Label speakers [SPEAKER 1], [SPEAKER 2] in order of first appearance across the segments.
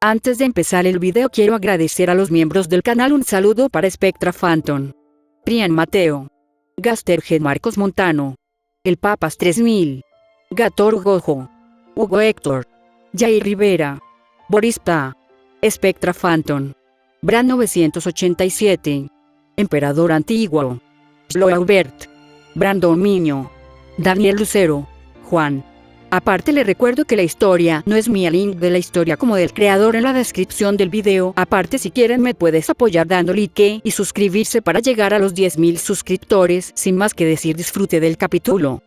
[SPEAKER 1] Antes de empezar el video quiero agradecer a los miembros del canal. Un saludo para Spectra Phantom, Prian Mateo, Gasterhead Marcos Montano, El Papas 3000, Gator Gojo, Hugo Héctor, Jair Rivera, Boris Ta, Spectra Phantom, Brand 987, Emperador Antiguo, Sloaubert, Brandon Miño, Daniel Lucero, Juan. Aparte le recuerdo que la historia no es mía, link de la historia como del creador en la descripción del video. Aparte si quieren me puedes apoyar dando like y suscribirse para llegar a los 10.000 suscriptores. Sin más que decir, disfrute del capítulo.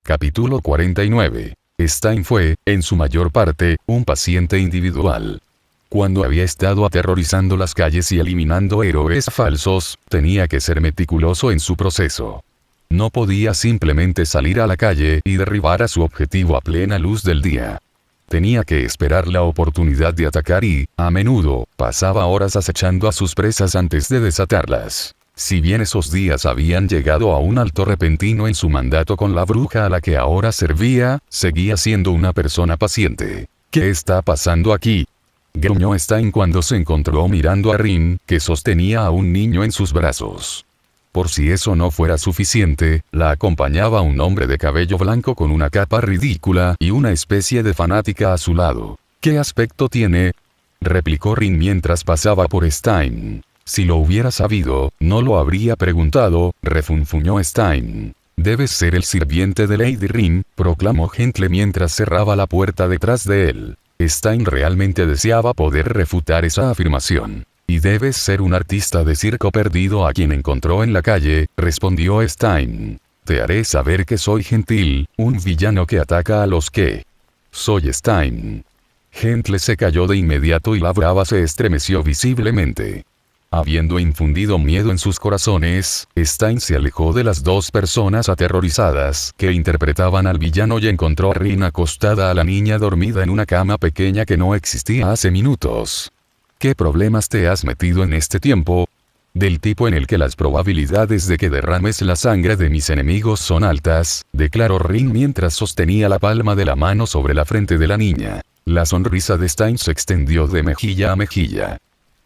[SPEAKER 2] Capítulo 49. Stein fue, en su mayor parte, un paciente individual. Cuando había estado aterrorizando las calles y eliminando héroes falsos, tenía que ser meticuloso en su proceso. No podía simplemente salir a la calle y derribar a su objetivo a plena luz del día. Tenía que esperar la oportunidad de atacar y, a menudo, pasaba horas acechando a sus presas antes de desatarlas. Si bien esos días habían llegado a un alto repentino en su mandato con la bruja a la que ahora servía, seguía siendo una persona paciente. ¿Qué está pasando aquí?, gruñó Stein cuando se encontró mirando a Rin, que sostenía a un niño en sus brazos. Por si eso no fuera suficiente, la acompañaba un hombre de cabello blanco con una capa ridícula y una especie de fanática a su lado. ¿Qué aspecto tiene?, replicó Rin mientras pasaba por Stein. Si lo hubiera sabido, no lo habría preguntado, refunfuñó Stein. Debes ser el sirviente de Lady Rin, proclamó Gentle mientras cerraba la puerta detrás de él. Stein realmente deseaba poder refutar esa afirmación. Y debes ser un artista de circo perdido a quien encontró en la calle, respondió Stein. Te haré saber que soy Gentil, un villano que ataca a los que soy Stein. Gentle se cayó de inmediato y la brava se estremeció visiblemente. Habiendo infundido miedo en sus corazones, Stein se alejó de las dos personas aterrorizadas que interpretaban al villano y encontró a Rin acostada a la niña dormida en una cama pequeña que no existía hace minutos. ¿Qué problemas te has metido en este tiempo? Del tipo en el que las probabilidades de que derrames la sangre de mis enemigos son altas, declaró Rin mientras sostenía la palma de la mano sobre la frente de la niña. La sonrisa de Stein se extendió de mejilla a mejilla.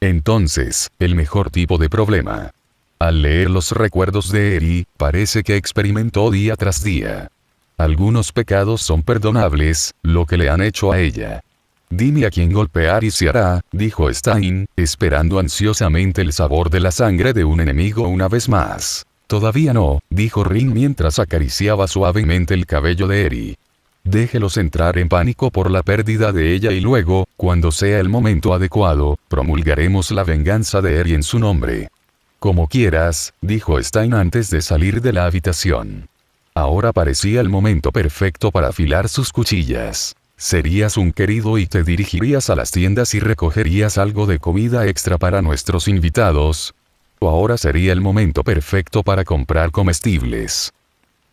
[SPEAKER 2] Entonces, el mejor tipo de problema. Al leer los recuerdos de Eri, parece que experimentó día tras día. Algunos pecados son perdonables, lo que le han hecho a ella. Dime a quién golpear y se hará, dijo Stein, esperando ansiosamente el sabor de la sangre de un enemigo una vez más. Todavía no, dijo Rin mientras acariciaba suavemente el cabello de Eri. Déjelos entrar en pánico por la pérdida de ella y luego, cuando sea el momento adecuado, promulgaremos la venganza de Eri en su nombre. Como quieras, dijo Stein antes de salir de la habitación. Ahora parecía el momento perfecto para afilar sus cuchillas. Serías un querido y te dirigirías a las tiendas y recogerías algo de comida extra para nuestros invitados. O ahora sería el momento perfecto para comprar comestibles.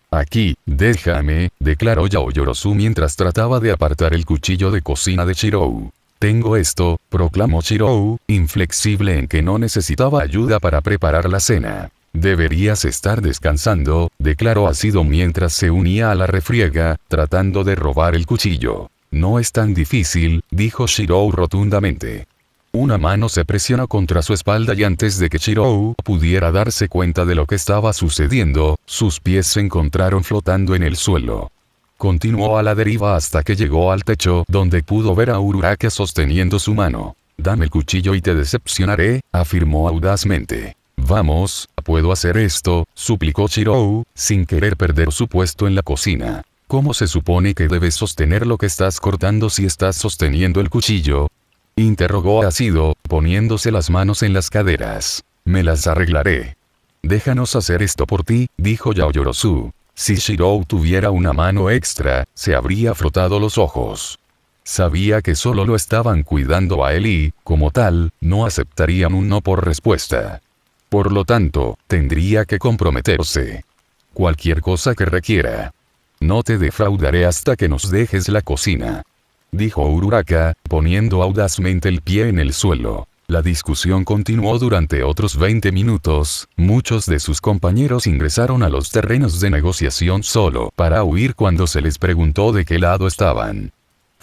[SPEAKER 2] Aquí, déjame, declaró Yaoyorozu mientras trataba de apartar el cuchillo de cocina de Shirou. Tengo esto, proclamó Shirou, inflexible en que no necesitaba ayuda para preparar la cena. Deberías estar descansando, declaró ácido mientras se unía a la refriega, tratando de robar el cuchillo. No es tan difícil, dijo Shirou rotundamente. Una mano se presionó contra su espalda y antes de que Shirou pudiera darse cuenta de lo que estaba sucediendo, sus pies se encontraron flotando en el suelo. Continuó a la deriva hasta que llegó al techo donde pudo ver a Uraraka sosteniendo su mano. Dame el cuchillo y te decepcionaré, afirmó audazmente. Vamos, puedo hacer esto, suplicó Shirou, sin querer perder su puesto en la cocina. ¿Cómo se supone que debes sostener lo que estás cortando si estás sosteniendo el cuchillo?, interrogó ácido, poniéndose las manos en las caderas. Me las arreglaré. Déjanos hacer esto por ti, dijo Yaoyorozu. Si Shirou tuviera una mano extra, se habría frotado los ojos. Sabía que solo lo estaban cuidando a él y, como tal, no aceptarían un no por respuesta. Por lo tanto, tendría que comprometerse. Cualquier cosa que requiera. No te defraudaré hasta que nos dejes la cocina, dijo Uraraka, poniendo audazmente el pie en el suelo. La discusión continuó durante otros 20 minutos, muchos de sus compañeros ingresaron a los terrenos de negociación solo para huir cuando se les preguntó de qué lado estaban.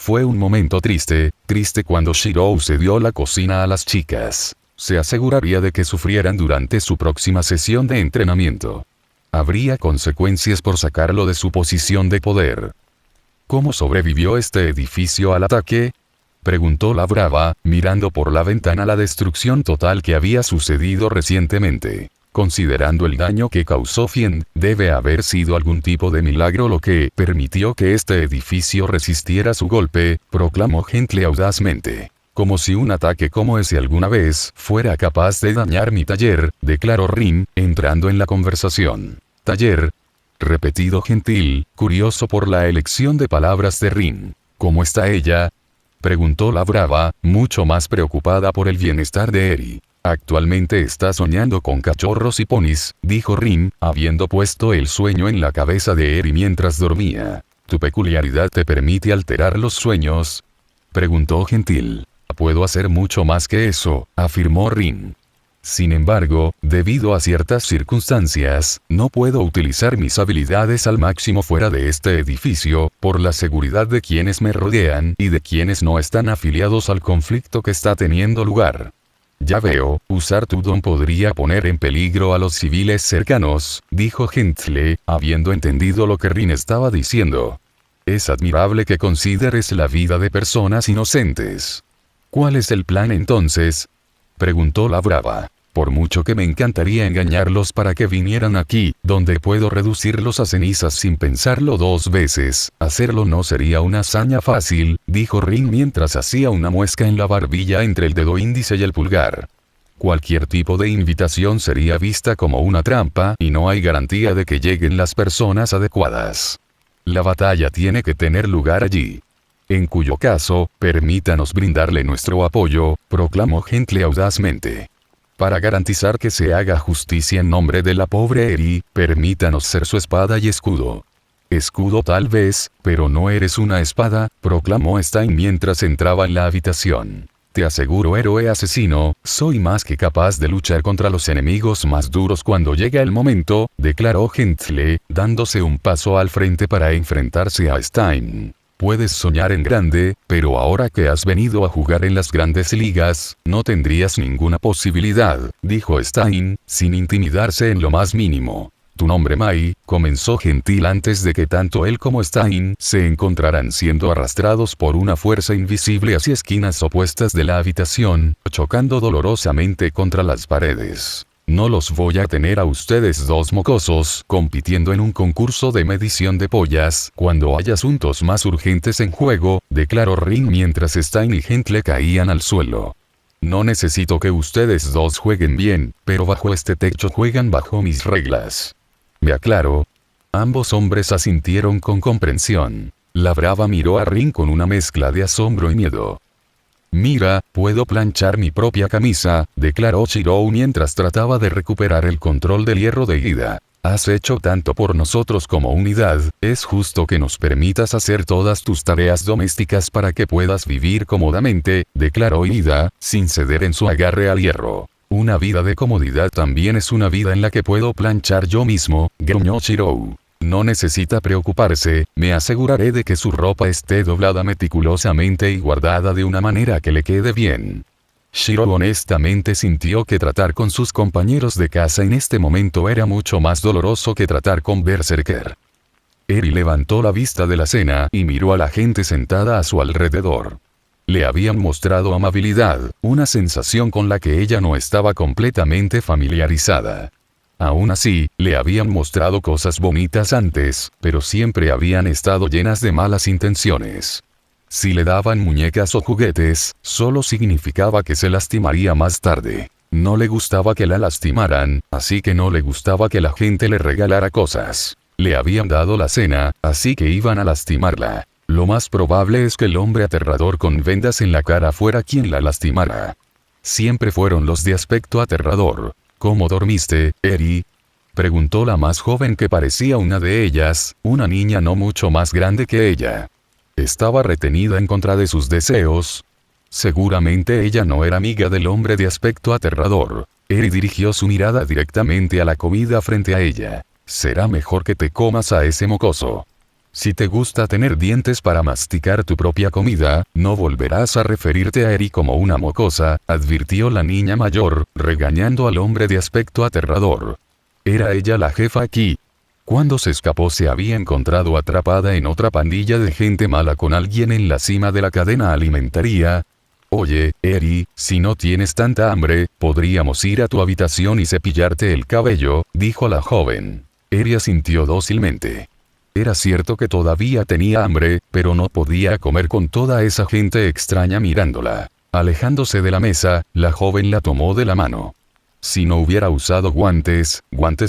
[SPEAKER 2] Fue un momento triste cuando Shirou cedió la cocina a las chicas. Se aseguraría de que sufrieran durante su próxima sesión de entrenamiento. Habría consecuencias por sacarlo de su posición de poder. ¿Cómo sobrevivió este edificio al ataque?, preguntó la brava, mirando por la ventana la destrucción total que había sucedido recientemente. Considerando el daño que causó Fien, debe haber sido algún tipo de milagro lo que permitió que este edificio resistiera su golpe, proclamó Gentle audazmente. Como si un ataque como ese alguna vez fuera capaz de dañar mi taller, declaró Rin, entrando en la conversación. Taller. Repetido Gentil, curioso por la elección de palabras de Rin. ¿Cómo está ella?, preguntó la brava, mucho más preocupada por el bienestar de Eri. Actualmente está soñando con cachorros y ponis, dijo Rin, habiendo puesto el sueño en la cabeza de Eri mientras dormía. ¿Tu peculiaridad te permite alterar los sueños?, preguntó Gentil. Puedo hacer mucho más que eso, afirmó Rin. Sin embargo, debido a ciertas circunstancias, no puedo utilizar mis habilidades al máximo fuera de este edificio, por la seguridad de quienes me rodean y de quienes no están afiliados al conflicto que está teniendo lugar. Ya veo, usar tu don podría poner en peligro a los civiles cercanos, dijo Gentle, habiendo entendido lo que Rin estaba diciendo. Es admirable que consideres la vida de personas inocentes. ¿Cuál es el plan entonces?, preguntó la brava. Por mucho que me encantaría engañarlos para que vinieran aquí, donde puedo reducirlos a cenizas sin pensarlo dos veces, hacerlo no sería una hazaña fácil, dijo Rin mientras hacía una muesca en la barbilla entre el dedo índice y el pulgar. Cualquier tipo de invitación sería vista como una trampa y no hay garantía de que lleguen las personas adecuadas. La batalla tiene que tener lugar allí. En cuyo caso, permítanos brindarle nuestro apoyo, proclamó Gentle audazmente. Para garantizar que se haga justicia en nombre de la pobre Eri, permítanos ser su espada y escudo. Escudo tal vez, pero no eres una espada, proclamó Stein mientras entraba en la habitación. Te aseguro, héroe asesino, soy más que capaz de luchar contra los enemigos más duros cuando llega el momento, declaró Gentle, dándose un paso al frente para enfrentarse a Stein. Puedes soñar en grande, pero ahora que has venido a jugar en las grandes ligas, no tendrías ninguna posibilidad, dijo Stein, sin intimidarse en lo más mínimo. Tu nombre Mai, comenzó Gentil antes de que tanto él como Stein se encontraran siendo arrastrados por una fuerza invisible hacia esquinas opuestas de la habitación, chocando dolorosamente contra las paredes. No los voy a tener a ustedes dos mocosos compitiendo en un concurso de medición de pollas cuando hay asuntos más urgentes en juego, declaró Rin mientras Stein y Gentle caían al suelo. No necesito que ustedes dos jueguen bien, pero bajo este techo juegan bajo mis reglas. ¿Me aclaro? Ambos hombres asintieron con comprensión. La brava miró a Rin con una mezcla de asombro y miedo. Mira, puedo planchar mi propia camisa, declaró Shirou mientras trataba de recuperar el control del hierro de Ida. Has hecho tanto por nosotros como unidad, es justo que nos permitas hacer todas tus tareas domésticas para que puedas vivir cómodamente, declaró Ida, sin ceder en su agarre al hierro. Una vida de comodidad también es una vida en la que puedo planchar yo mismo, gruñó Shirou. No necesita preocuparse, me aseguraré de que su ropa esté doblada meticulosamente y guardada de una manera que le quede bien. Shirou honestamente sintió que tratar con sus compañeros de casa en este momento era mucho más doloroso que tratar con Berserker. Eri levantó la vista de la cena y miró a la gente sentada a su alrededor. Le habían mostrado amabilidad, una sensación con la que ella no estaba completamente familiarizada. Aún así, le habían mostrado cosas bonitas antes, pero siempre habían estado llenas de malas intenciones. Si le daban muñecas o juguetes, solo significaba que se lastimaría más tarde. No le gustaba que la lastimaran, así que no le gustaba que la gente le regalara cosas. Le habían dado la cena, así que iban a lastimarla. Lo más probable es que el hombre aterrador con vendas en la cara fuera quien la lastimara. Siempre fueron los de aspecto aterrador. ¿Cómo dormiste, Eri?, preguntó la más joven que parecía una de ellas, una niña no mucho más grande que ella. ¿Estaba retenida en contra de sus deseos? Seguramente ella no era amiga del hombre de aspecto aterrador. Eri dirigió su mirada directamente a la comida frente a ella. Será mejor que te comas a ese mocoso. Si te gusta tener dientes para masticar tu propia comida, no volverás a referirte a Eri como una mocosa, advirtió la niña mayor, regañando al hombre de aspecto aterrador. Era ella la jefa aquí. Cuando se escapó se había encontrado atrapada en otra pandilla de gente mala con alguien en la cima de la cadena alimentaria. Oye, Eri, si no tienes tanta hambre, podríamos ir a tu habitación y cepillarte el cabello, dijo la joven. Eri asintió dócilmente. Era cierto que todavía tenía hambre, pero no podía comer con toda esa gente extraña mirándola. Alejándose de la mesa, la joven la tomó de la mano. Si no hubiera usado guantes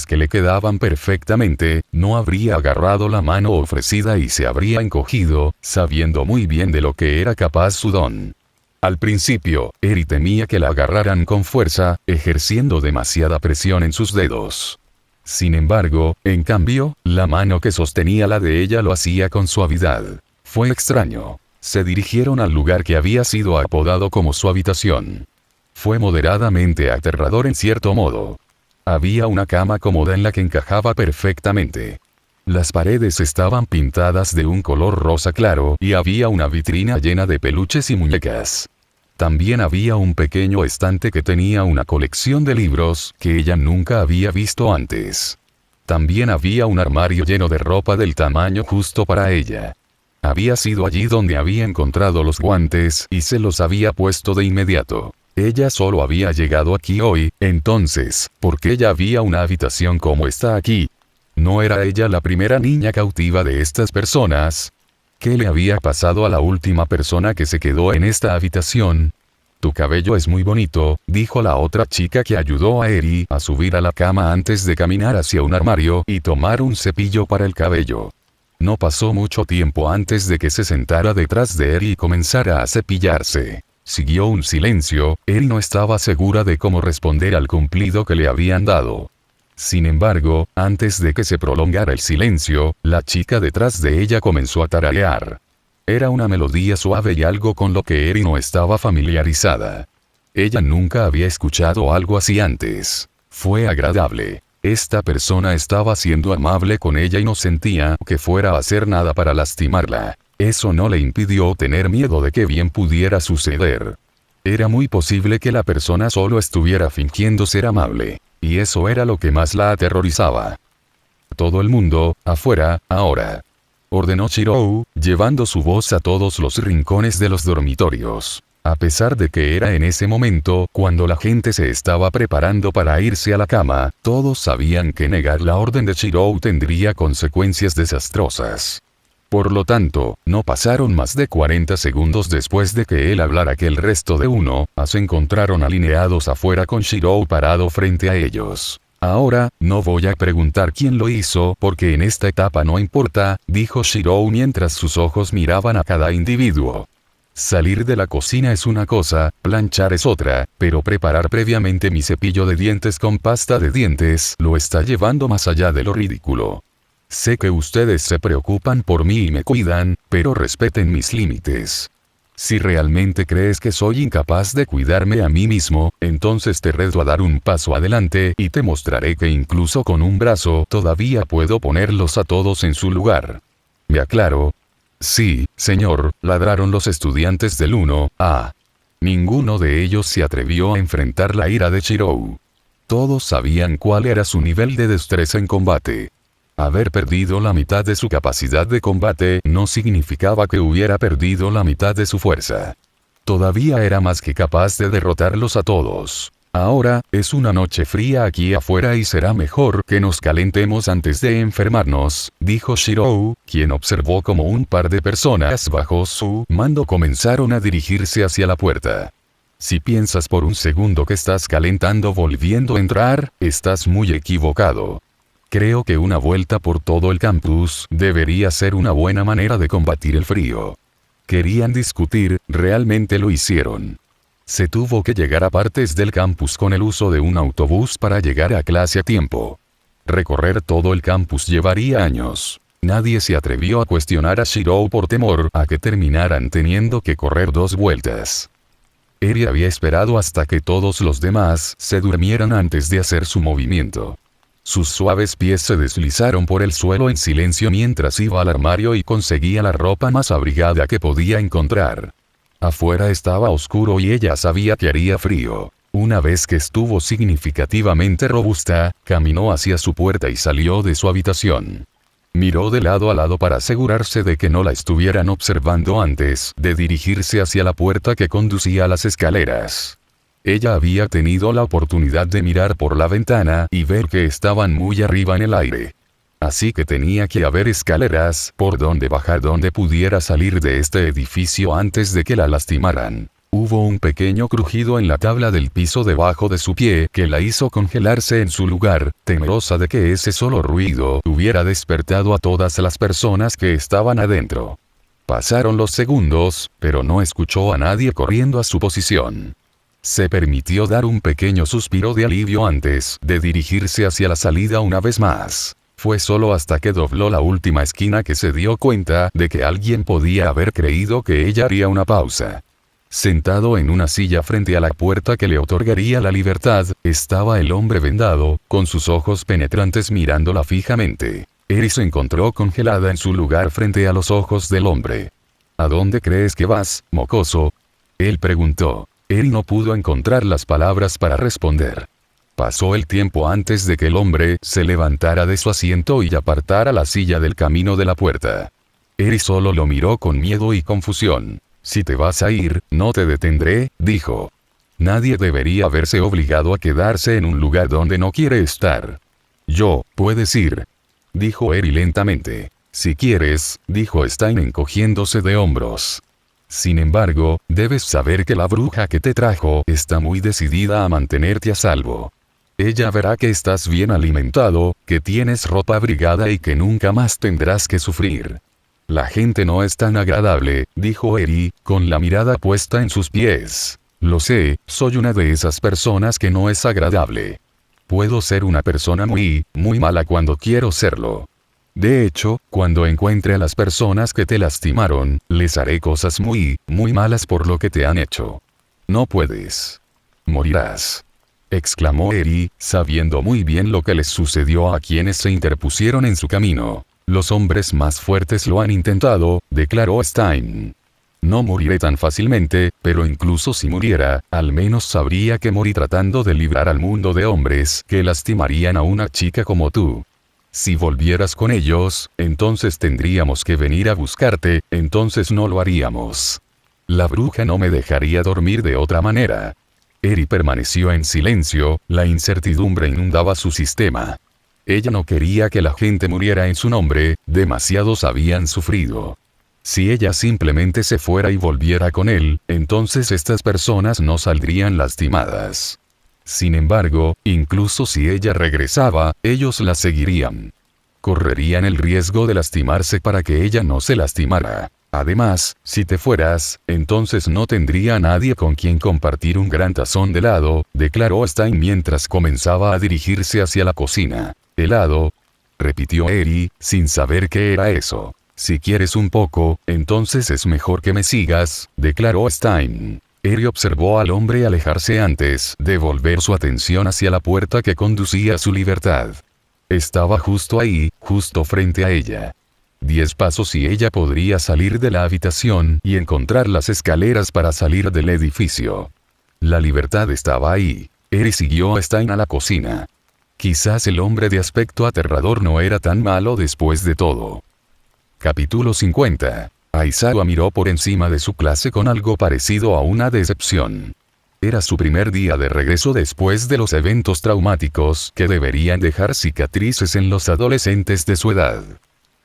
[SPEAKER 2] que le quedaban perfectamente, no habría agarrado la mano ofrecida y se habría encogido, sabiendo muy bien de lo que era capaz su don. Al principio, Eri temía que la agarraran con fuerza, ejerciendo demasiada presión en sus dedos. Sin embargo, en cambio, la mano que sostenía la de ella lo hacía con suavidad. Fue extraño. Se dirigieron al lugar que había sido apodado como su habitación. Fue moderadamente aterrador en cierto modo. Había una cama cómoda en la que encajaba perfectamente. Las paredes estaban pintadas de un color rosa claro y había una vitrina llena de peluches y muñecas. También había un pequeño estante que tenía una colección de libros que ella nunca había visto antes. También había un armario lleno de ropa del tamaño justo para ella. Había sido allí donde había encontrado los guantes y se los había puesto de inmediato. Ella solo había llegado aquí hoy, entonces, ¿por qué ya había una habitación como esta aquí? ¿No era ella la primera niña cautiva de estas personas? ¿Qué le había pasado a la última persona que se quedó en esta habitación? Tu cabello es muy bonito, dijo la otra chica que ayudó a Eri a subir a la cama antes de caminar hacia un armario y tomar un cepillo para el cabello. No pasó mucho tiempo antes de que se sentara detrás de Eri y comenzara a cepillarse. Siguió un silencio, Eri no estaba segura de cómo responder al cumplido que le habían dado. Sin embargo, antes de que se prolongara el silencio, la chica detrás de ella comenzó a tararear. Era una melodía suave y algo con lo que Eri no estaba familiarizada. Ella nunca había escuchado algo así antes. Fue agradable. Esta persona estaba siendo amable con ella y no sentía que fuera a hacer nada para lastimarla. Eso no le impidió tener miedo de que bien pudiera suceder. Era muy posible que la persona solo estuviera fingiendo ser amable. Y eso era lo que más la aterrorizaba. Todo el mundo, afuera, ahora. Ordenó Shirou, llevando su voz a todos los rincones de los dormitorios. A pesar de que era en ese momento cuando la gente se estaba preparando para irse a la cama, todos sabían que negar la orden de Shirou tendría consecuencias desastrosas. Por lo tanto, no pasaron más de 40 segundos después de que él hablara que el resto de se encontraron alineados afuera con Shirou parado frente a ellos. Ahora, no voy a preguntar quién lo hizo porque en esta etapa no importa, dijo Shirou mientras sus ojos miraban a cada individuo. Salir de la cocina es una cosa, planchar es otra, pero preparar previamente mi cepillo de dientes con pasta de dientes lo está llevando más allá de lo ridículo. Sé que ustedes se preocupan por mí y me cuidan, pero respeten mis límites. Si realmente crees que soy incapaz de cuidarme a mí mismo, entonces te reto a dar un paso adelante y te mostraré que incluso con un brazo todavía puedo ponerlos a todos en su lugar. ¿Me aclaro? Sí, señor, ladraron los estudiantes del 1A. Ninguno de ellos se atrevió a enfrentar la ira de Shirou. Todos sabían cuál era su nivel de destreza en combate. Haber perdido la mitad de su capacidad de combate no significaba que hubiera perdido la mitad de su fuerza. Todavía era más que capaz de derrotarlos a todos. Ahora, es una noche fría aquí afuera y será mejor que nos calentemos antes de enfermarnos, dijo Shirou, quien observó como un par de personas bajo su mando comenzaron a dirigirse hacia la puerta. Si piensas por un segundo que estás calentando volviendo a entrar, estás muy equivocado. Creo que una vuelta por todo el campus debería ser una buena manera de combatir el frío. Querían discutir, realmente lo hicieron. Se tuvo que llegar a partes del campus con el uso de un autobús para llegar a clase a tiempo. Recorrer todo el campus llevaría años. Nadie se atrevió a cuestionar a Shirou por temor a que terminaran teniendo que correr 2 vueltas. Eri había esperado hasta que todos los demás se durmieran antes de hacer su movimiento. Sus suaves pies se deslizaron por el suelo en silencio mientras iba al armario y conseguía la ropa más abrigada que podía encontrar. Afuera estaba oscuro y ella sabía que haría frío. Una vez que estuvo significativamente robusta, caminó hacia su puerta y salió de su habitación. Miró de lado a lado para asegurarse de que no la estuvieran observando antes de dirigirse hacia la puerta que conducía a las escaleras. Ella había tenido la oportunidad de mirar por la ventana y ver que estaban muy arriba en el aire. Así que tenía que haber escaleras por donde bajar donde pudiera salir de este edificio antes de que la lastimaran. Hubo un pequeño crujido en la tabla del piso debajo de su pie que la hizo congelarse en su lugar, temerosa de que ese solo ruido hubiera despertado a todas las personas que estaban adentro. Pasaron los segundos, pero no escuchó a nadie corriendo a su posición. Se permitió dar un pequeño suspiro de alivio antes de dirigirse hacia la salida una vez más. Fue solo hasta que dobló la última esquina que se dio cuenta de que alguien podía haber creído que ella haría una pausa. Sentado en una silla frente a la puerta que le otorgaría la libertad, estaba el hombre vendado, con sus ojos penetrantes mirándola fijamente. Eri se encontró congelada en su lugar frente a los ojos del hombre. ¿A dónde crees que vas, mocoso? Él preguntó. Eri no pudo encontrar las palabras para responder. Pasó el tiempo antes de que el hombre se levantara de su asiento y apartara la silla del camino de la puerta. Eri solo lo miró con miedo y confusión. Si te vas a ir, no te detendré, dijo. Nadie debería verse obligado a quedarse en un lugar donde no quiere estar. Puedes ir, dijo Eri lentamente. Si quieres, dijo Stein encogiéndose de hombros. Sin embargo, debes saber que la bruja que te trajo está muy decidida a mantenerte a salvo. Ella verá que estás bien alimentado, que tienes ropa abrigada y que nunca más tendrás que sufrir. La gente no es tan agradable, dijo Eri, con la mirada puesta en sus pies. Lo sé, soy una de esas personas que no es agradable. Puedo ser una persona muy mala cuando quiero serlo. De hecho, cuando encuentre a las personas que te lastimaron, les haré cosas muy malas por lo que te han hecho. No puedes. Morirás. Exclamó Eri, sabiendo muy bien lo que les sucedió a quienes se interpusieron en su camino. Los hombres más fuertes lo han intentado, declaró Stein. No moriré tan fácilmente, pero incluso si muriera, al menos sabría que morí tratando de librar al mundo de hombres que lastimarían a una chica como tú. Si volvieras con ellos, entonces tendríamos que venir a buscarte, entonces no lo haríamos. La bruja no me dejaría dormir de otra manera. Eri permaneció en silencio, la incertidumbre inundaba su sistema. Ella no quería que la gente muriera en su nombre, demasiados habían sufrido. Si ella simplemente se fuera y volviera con él, entonces estas personas no saldrían lastimadas. Sin embargo, incluso si ella regresaba, ellos la seguirían. Correrían el riesgo de lastimarse para que ella no se lastimara. Además, si te fueras, entonces no tendría a nadie con quien compartir un gran tazón de helado, declaró Stein mientras comenzaba a dirigirse hacia la cocina. ¿Helado? Repitió Eri, sin saber qué era eso. Si quieres un poco, entonces es mejor que me sigas, declaró Stein. Eri observó al hombre alejarse antes de volver su atención hacia la puerta que conducía a su libertad. Estaba justo ahí, justo frente a ella. 10 pasos y ella podría salir de la habitación y encontrar las escaleras para salir del edificio. La libertad estaba ahí. Eri siguió a Stein a la cocina. Quizás el hombre de aspecto aterrador no era tan malo después de todo. Capítulo 50. Aizawa miró por encima de su clase con algo parecido a una decepción. Era su primer día de regreso después de los eventos traumáticos que deberían dejar cicatrices en los adolescentes de su edad.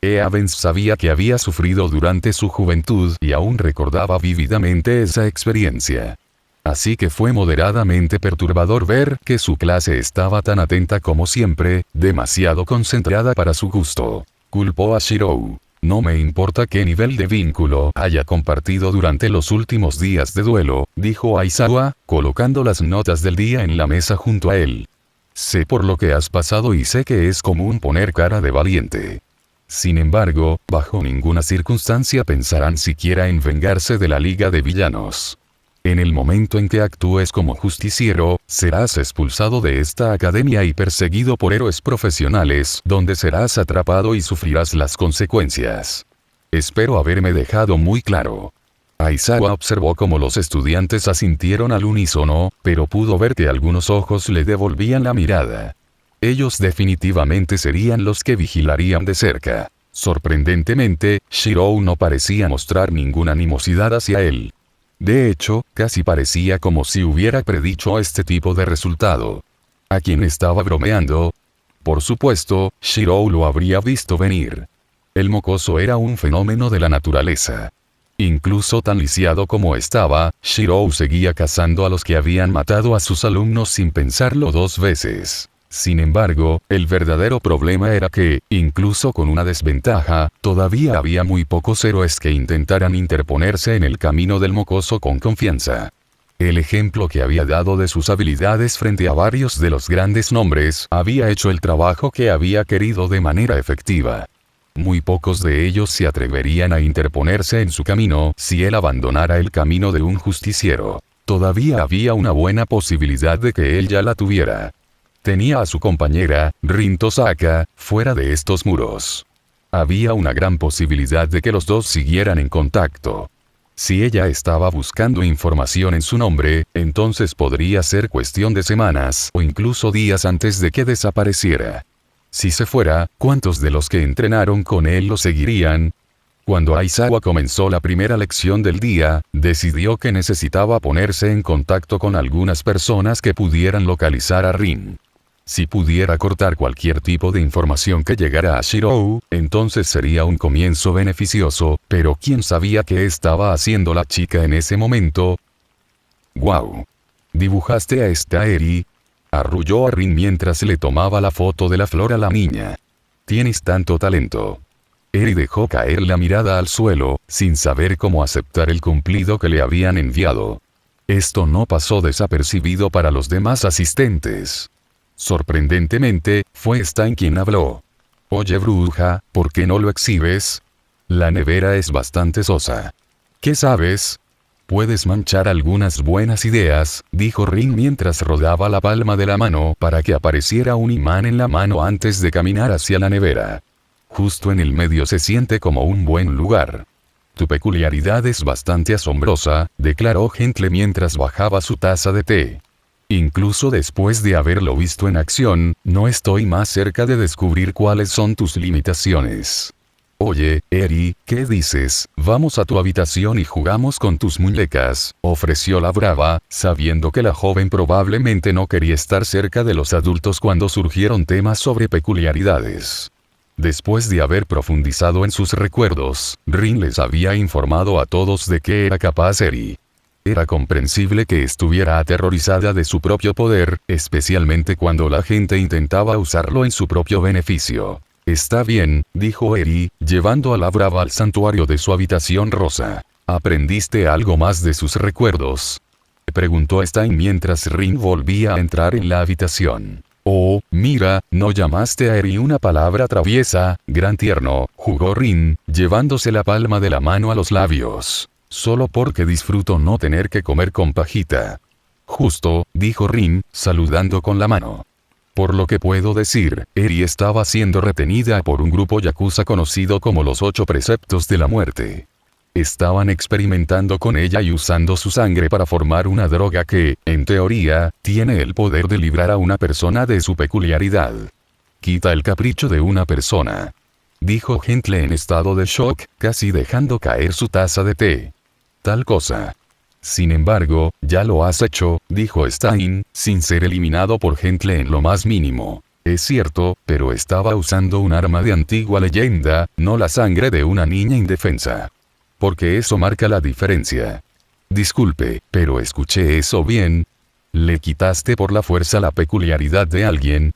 [SPEAKER 2] Evans sabía que había sufrido durante su juventud y aún recordaba vívidamente esa experiencia. Así que fue moderadamente perturbador ver que su clase estaba tan atenta como siempre, demasiado concentrada para su gusto. Culpó a Shirou. No me importa qué nivel de vínculo haya compartido durante los últimos días de duelo, dijo Aizawa, colocando las notas del día en la mesa junto a él. Sé por lo que has pasado y sé que es común poner cara de valiente. Sin embargo, bajo ninguna circunstancia pensarán siquiera en vengarse de la Liga de Villanos. En el momento en que actúes como justiciero, serás expulsado de esta academia y perseguido por héroes profesionales, donde serás atrapado y sufrirás las consecuencias. Espero haberme dejado muy claro. Aizawa observó cómo los estudiantes asintieron al unísono, pero pudo ver que algunos ojos le devolvían la mirada. Ellos definitivamente serían los que vigilarían de cerca. Sorprendentemente, Shirou no parecía mostrar ninguna animosidad hacia él. De hecho, casi parecía como si hubiera predicho este tipo de resultado. ¿A quién estaba bromeando? Por supuesto, Shirou lo habría visto venir. El mocoso era un fenómeno de la naturaleza. Incluso tan lisiado como estaba, Shirou seguía cazando a los que habían matado a sus alumnos sin pensarlo dos veces. Sin embargo, el verdadero problema era que, incluso con una desventaja, todavía había muy pocos héroes que intentaran interponerse en el camino del mocoso con confianza. El ejemplo que había dado de sus habilidades frente a varios de los grandes nombres había hecho el trabajo que había querido de manera efectiva. Muy pocos de ellos se atreverían a interponerse en su camino si él abandonara el camino de un justiciero. Todavía había una buena posibilidad de que él ya la tuviera. Tenía a su compañera, Rin Tosaka, fuera de estos muros. Había una gran posibilidad de que los dos siguieran en contacto. Si ella estaba buscando información en su nombre, entonces podría ser cuestión de semanas o incluso días antes de que desapareciera. Si se fuera, ¿cuántos de los que entrenaron con él lo seguirían? Cuando Aizawa comenzó la primera lección del día, decidió que necesitaba ponerse en contacto con algunas personas que pudieran localizar a Rin. Si pudiera cortar cualquier tipo de información que llegara a Shirou, entonces sería un comienzo beneficioso, pero ¿quién sabía qué estaba haciendo la chica en ese momento? ¡Guau! ¿Dibujaste a esta Eri? Arrulló a Rin mientras le tomaba la foto de la flor a la niña. Tienes tanto talento. Eri dejó caer la mirada al suelo, sin saber cómo aceptar el cumplido que le habían enviado. Esto no pasó desapercibido para los demás asistentes. Sorprendentemente, fue Stein quien habló. Oye bruja, ¿por qué no lo exhibes? La nevera es bastante sosa. ¿Qué sabes? Puedes manchar algunas buenas ideas, dijo Rin mientras rodaba la palma de la mano para que apareciera un imán en la mano antes de caminar hacia la nevera. Justo en el medio se siente como un buen lugar. Tu peculiaridad es bastante asombrosa, declaró Gentle mientras bajaba su taza de té. Incluso después de haberlo visto en acción, no estoy más cerca de descubrir cuáles son tus limitaciones. Oye, Eri, ¿qué dices? Vamos a tu habitación y jugamos con tus muñecas, ofreció la brava, sabiendo que la joven probablemente no quería estar cerca de los adultos cuando surgieron temas sobre peculiaridades. Después de haber profundizado en sus recuerdos, Rin les había informado a todos de qué era capaz Eri. Era comprensible que estuviera aterrorizada de su propio poder, especialmente cuando la gente intentaba usarlo en su propio beneficio. Está bien, dijo Eri, llevando a la brava al santuario de su habitación rosa. ¿Aprendiste algo más de sus recuerdos? Preguntó Stein mientras Rin volvía a entrar en la habitación. Oh, mira, ¿no llamaste a Eri una palabra traviesa, gran tierno? Jugó Rin, llevándose la palma de la mano a los labios. Solo porque disfruto no tener que comer con pajita. Justo, dijo Rin, saludando con la mano. Por lo que puedo decir, Eri estaba siendo retenida por un grupo yakuza conocido como los 8 preceptos de la muerte. Estaban experimentando con ella y usando su sangre para formar una droga que, en teoría, tiene el poder de librar a una persona de su peculiaridad. Quita el capricho de una persona. Dijo Gentle en estado de shock, casi dejando caer su taza de té. Tal cosa. Sin embargo, ya lo has hecho, dijo Stein, sin ser eliminado por Gentle en lo más mínimo. Es cierto, pero estaba usando un arma de antigua leyenda, no la sangre de una niña indefensa. Porque eso marca la diferencia. Disculpe, pero escuché eso bien. ¿Le quitaste por la fuerza la peculiaridad de alguien?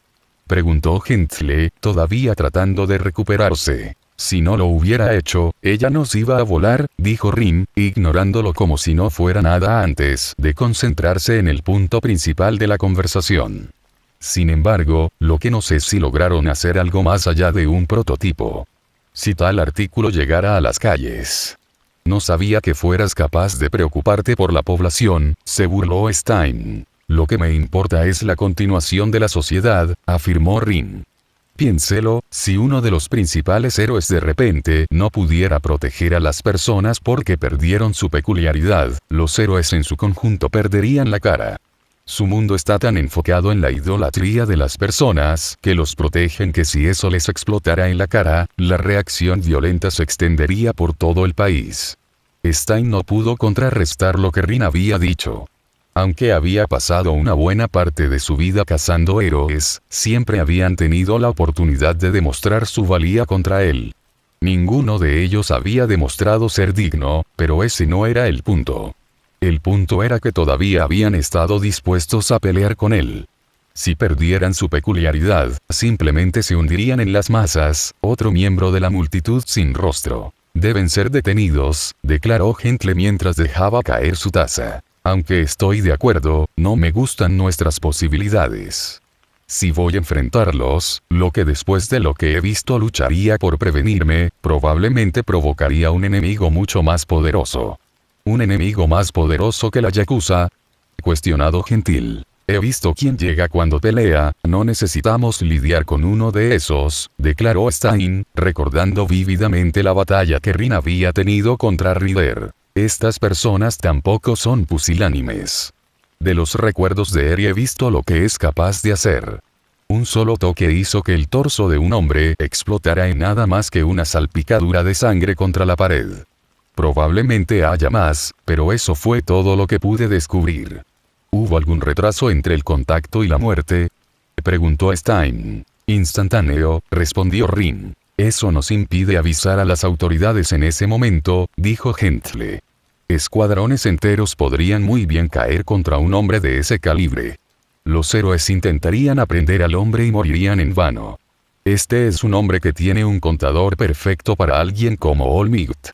[SPEAKER 2] Preguntó Gentle, todavía tratando de recuperarse. Si no lo hubiera hecho, ella nos iba a volar, dijo Rin, ignorándolo como si no fuera nada antes de concentrarse en el punto principal de la conversación. Sin embargo, lo que no sé es si lograron hacer algo más allá de un prototipo. Si tal artículo llegara a las calles. No sabía que fueras capaz de preocuparte por la población, se burló Stein. Lo que me importa es la continuación de la sociedad, afirmó Rin. Piénselo, si uno de los principales héroes de repente no pudiera proteger a las personas porque perdieron su peculiaridad, los héroes en su conjunto perderían la cara. Su mundo está tan enfocado en la idolatría de las personas que los protegen que si eso les explotara en la cara, la reacción violenta se extendería por todo el país. Stein no pudo contrarrestar lo que Rin había dicho. Aunque había pasado una buena parte de su vida cazando héroes, siempre habían tenido la oportunidad de demostrar su valía contra él. Ninguno de ellos había demostrado ser digno, pero ese no era el punto. El punto era que todavía habían estado dispuestos a pelear con él. Si perdieran su peculiaridad, simplemente se hundirían en las masas, otro miembro de la multitud sin rostro. Deben ser detenidos, declaró Gentle mientras dejaba caer su taza. Aunque estoy de acuerdo, no me gustan nuestras posibilidades. Si voy a enfrentarlos, lo que después de lo que he visto lucharía por prevenirme, probablemente provocaría un enemigo mucho más poderoso. ¿Un enemigo más poderoso que la Yakuza? Cuestionado Gentil. He visto quién llega cuando pelea, no necesitamos lidiar con uno de esos, declaró Stein, recordando vívidamente la batalla que Rin había tenido contra Rider. Estas personas tampoco son pusilánimes. De los recuerdos de Eri he visto lo que es capaz de hacer. Un solo toque hizo que el torso de un hombre explotara en nada más que una salpicadura de sangre contra la pared. Probablemente haya más, pero eso fue todo lo que pude descubrir. ¿Hubo algún retraso entre el contacto y la muerte? Preguntó Stein. Instantáneo, respondió Rin. Eso nos impide avisar a las autoridades en ese momento, dijo Gentle. Escuadrones enteros podrían muy bien caer contra un hombre de ese calibre. Los héroes intentarían aprender al hombre y morirían en vano. Este es un hombre que tiene un contador perfecto para alguien como Olmigt.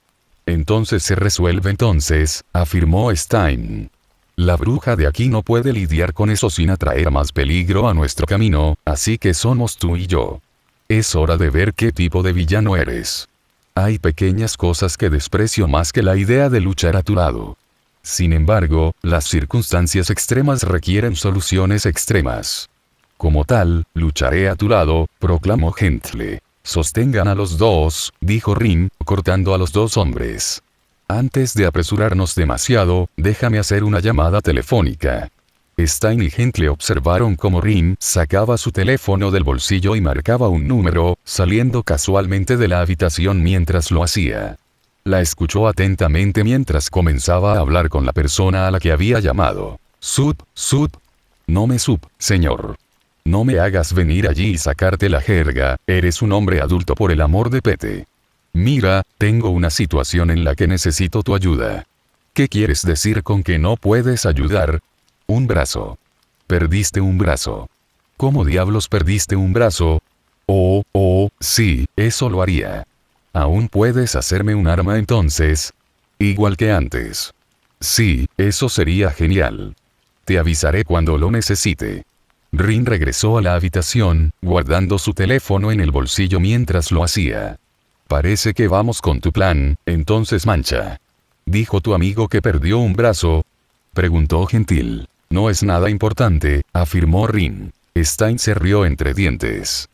[SPEAKER 2] Entonces se resuelve entonces, afirmó Stein. La bruja de aquí no puede lidiar con eso sin atraer más peligro a nuestro camino, así que somos tú y yo. Es hora de ver qué tipo de villano eres. Hay pequeñas cosas que desprecio más que la idea de luchar a tu lado. Sin embargo, las circunstancias extremas requieren soluciones extremas. Como tal, lucharé a tu lado, proclamó Gentle. Sostengan a los dos, dijo Rin, cortando a los dos hombres. Antes de apresurarnos demasiado, déjame hacer una llamada telefónica. Stein y Gentle observaron cómo Rin sacaba su teléfono del bolsillo y marcaba un número, saliendo casualmente de la habitación mientras lo hacía. La escuchó atentamente mientras comenzaba a hablar con la persona a la que había llamado. Sud. No me señor. No me hagas venir allí y sacarte la jerga, eres un hombre adulto por el amor de Pete. Mira, tengo una situación en la que necesito tu ayuda. ¿Qué quieres decir con que no puedes ayudar? Un brazo. Perdiste un brazo. ¿Cómo diablos perdiste un brazo? Sí, eso lo haría. ¿Aún puedes hacerme un arma entonces? Igual que antes. Sí, eso sería genial. Te avisaré cuando lo necesite. Rin regresó a la habitación, guardando su teléfono en el bolsillo mientras lo hacía. Parece que vamos con tu plan, entonces mancha. ¿Dijo tu amigo que perdió un brazo? Preguntó Gentil. No es nada importante, afirmó Rin. Stein se rió entre dientes.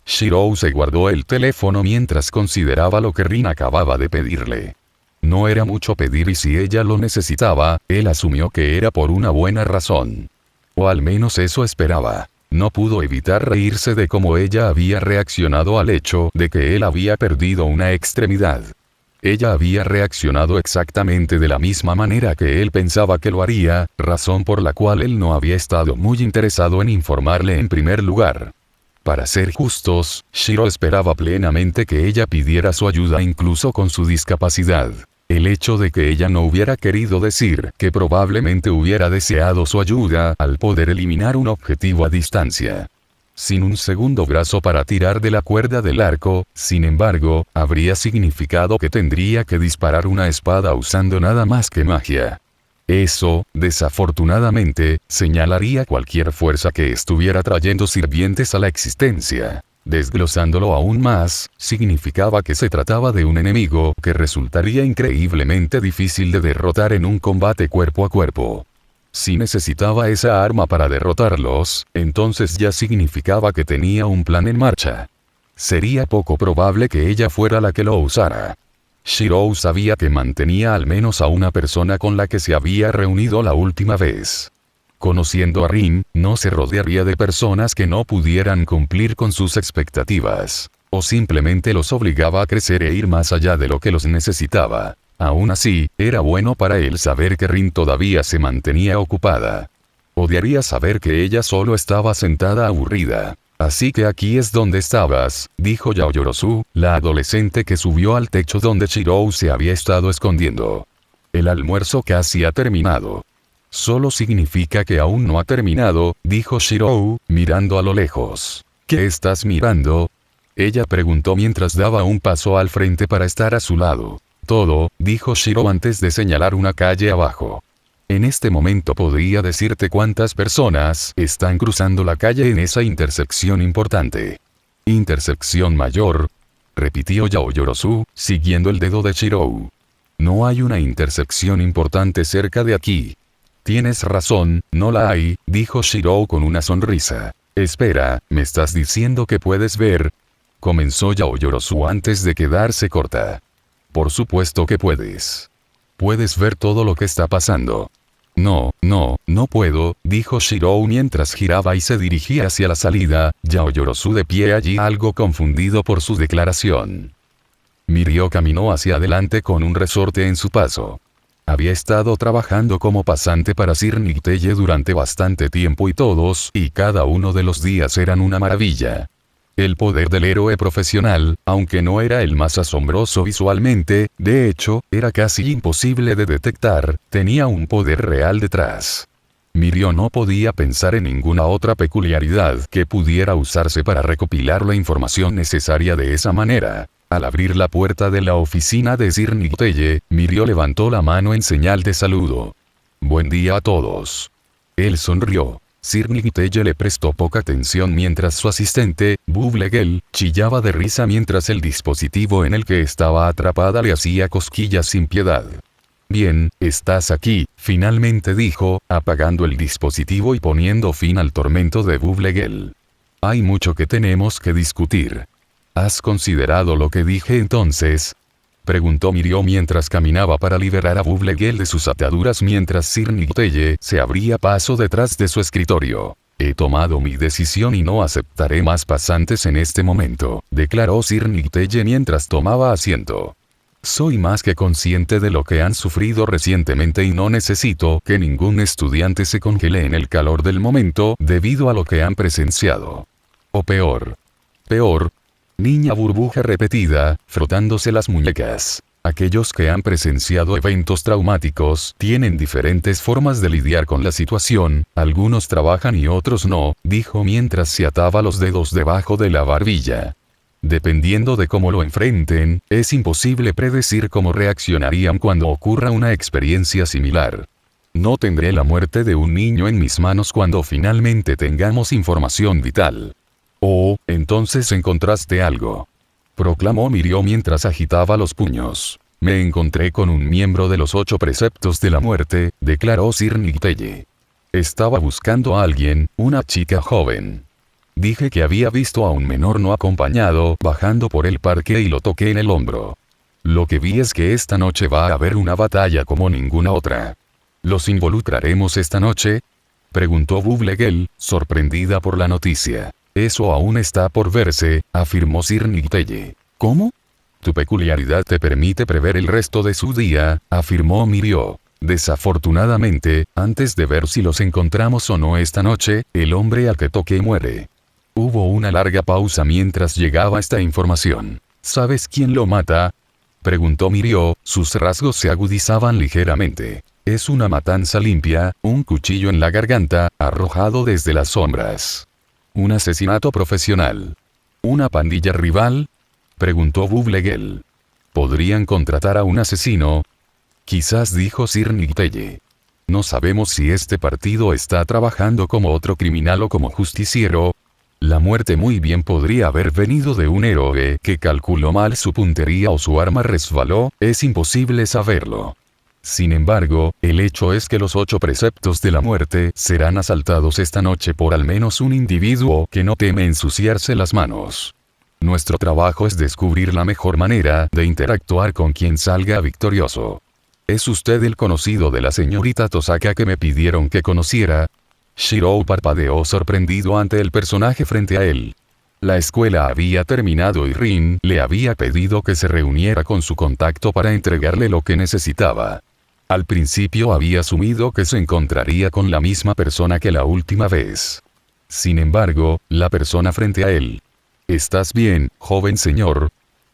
[SPEAKER 2] Shirou se guardó el teléfono mientras consideraba lo que Rin acababa de pedirle. No era mucho pedir y si ella lo necesitaba, él asumió que era por una buena razón. O al menos eso esperaba. No pudo evitar reírse de cómo ella había reaccionado al hecho de que él había perdido una extremidad. Ella había reaccionado exactamente de la misma manera que él pensaba que lo haría, razón por la cual él no había estado muy interesado en informarle en primer lugar. Para ser justos, Shiro esperaba plenamente que ella pidiera su ayuda incluso con su discapacidad. El hecho de que ella no hubiera querido decir que probablemente hubiera deseado su ayuda al poder eliminar un objetivo a distancia. Sin un segundo brazo para tirar de la cuerda del arco, sin embargo, habría significado que tendría que disparar una espada usando nada más que magia. Eso, desafortunadamente, señalaría cualquier fuerza que estuviera trayendo sirvientes a la existencia. Desglosándolo aún más, significaba que se trataba de un enemigo que resultaría increíblemente difícil de derrotar en un combate cuerpo a cuerpo. Si necesitaba esa arma para derrotarlos, entonces ya significaba que tenía un plan en marcha. Sería poco probable que ella fuera la que lo usara. Shirou sabía que mantenía al menos a una persona con la que se había reunido la última vez. Conociendo a Rin, no se rodearía de personas que no pudieran cumplir con sus expectativas, o simplemente los obligaba a crecer e ir más allá de lo que los necesitaba. Aún así, era bueno para él saber que Rin todavía se mantenía ocupada. Odiaría saber que ella solo estaba sentada aburrida. Así que aquí es donde estabas, dijo Yaoyorozu, la adolescente que subió al techo donde Shirou se había estado escondiendo. El almuerzo casi ha terminado. Solo significa que aún no ha terminado, dijo Shirou, mirando a lo lejos. ¿Qué estás mirando? Ella preguntó mientras daba un paso al frente para estar a su lado. Todo, dijo Shirou antes de señalar una calle abajo. En este momento podría decirte cuántas personas están cruzando la calle en esa intersección importante. ¿Intersección mayor? Repitió Yaoyorozu, siguiendo el dedo de Shirou. No hay una intersección importante cerca de aquí. Tienes razón, no la hay, dijo Shirou con una sonrisa. Espera, ¿me estás diciendo que puedes ver? Comenzó Yaoyorozu antes de quedarse corta. Por supuesto que puedes. Puedes ver todo lo que está pasando. No puedo, dijo Shirou mientras giraba y se dirigía hacia la salida, Yaoyorozu de pie allí algo confundido por su declaración. Mirio caminó hacia adelante con un resorte en su paso. Había estado trabajando como pasante para Sir Nicteye durante bastante tiempo y todos y cada uno de los días eran una maravilla. El poder del héroe profesional, aunque no era el más asombroso visualmente, de hecho, era casi imposible de detectar, tenía un poder real detrás. Mirio no podía pensar en ninguna otra peculiaridad que pudiera usarse para recopilar la información necesaria de esa manera. Al abrir la puerta de la oficina de Sir Nicteye, Mirio levantó la mano en señal de saludo. Buen día a todos. Él sonrió. Sir Nicteye le prestó poca atención mientras su asistente, Bublegel, chillaba de risa mientras el dispositivo en el que estaba atrapada le hacía cosquillas sin piedad. Bien, estás aquí, finalmente dijo, apagando el dispositivo y poniendo fin al tormento de Bublegel. Hay mucho que tenemos que discutir. ¿Has considerado lo que dije entonces? Preguntó Mirio mientras caminaba para liberar a Bublegel de sus ataduras mientras Sir Nicteye se abría paso detrás de su escritorio. He tomado mi decisión y no aceptaré más pasantes en este momento, declaró Sir Nicteye mientras tomaba asiento. Soy más que consciente de lo que han sufrido recientemente y no necesito que ningún estudiante se congele en el calor del momento debido a lo que han presenciado. O peor. Niña burbuja repetida, frotándose las muñecas. Aquellos que han presenciado eventos traumáticos tienen diferentes formas de lidiar con la situación, algunos trabajan y otros no, dijo mientras se ataba los dedos debajo de la barbilla. Dependiendo de cómo lo enfrenten, es imposible predecir cómo reaccionarían cuando ocurra una experiencia similar. No tendré la muerte de un niño en mis manos cuando finalmente tengamos información vital. Oh, entonces encontraste algo. Proclamó Mirio mientras agitaba los puños. Me encontré con un miembro de los 8 preceptos de la muerte, declaró Sir Nicteye. Estaba buscando a alguien, una chica joven. Dije que había visto a un menor no acompañado bajando por el parque y lo toqué en el hombro. Lo que vi es que esta noche va a haber una batalla como ninguna otra. ¿Los involucraremos esta noche? Preguntó Bublegel, sorprendida por la noticia. Eso aún está por verse, afirmó Sir Nicteye. ¿Cómo? Tu peculiaridad te permite prever el resto de su día, afirmó Mirio. Desafortunadamente, antes de ver si los encontramos o no esta noche, el hombre al que toqué muere. Hubo una larga pausa mientras llegaba esta información. ¿Sabes quién lo mata? Preguntó Mirio, sus rasgos se agudizaban ligeramente. Es una matanza limpia, un cuchillo en la garganta, arrojado desde las sombras. ¿Un asesinato profesional? ¿Una pandilla rival? Preguntó Bublegel. ¿Podrían contratar a un asesino? Quizás, dijo Sir Nicteye. No sabemos si este partido está trabajando como otro criminal o como justiciero. La muerte muy bien podría haber venido de un héroe que calculó mal su puntería o su arma resbaló, es imposible saberlo. Sin embargo, el hecho es que los 8 preceptos de la muerte serán asaltados esta noche por al menos un individuo que no teme ensuciarse las manos. Nuestro trabajo es descubrir la mejor manera de interactuar con quien salga victorioso. ¿Es usted el conocido de la señorita Tosaka que me pidieron que conociera? Shirou parpadeó sorprendido ante el personaje frente a él. La escuela había terminado y Rin le había pedido que se reuniera con su contacto para entregarle lo que necesitaba. Al principio había asumido que se encontraría con la misma persona que la última vez. Sin embargo, la persona frente a él. ¿Estás bien, joven señor?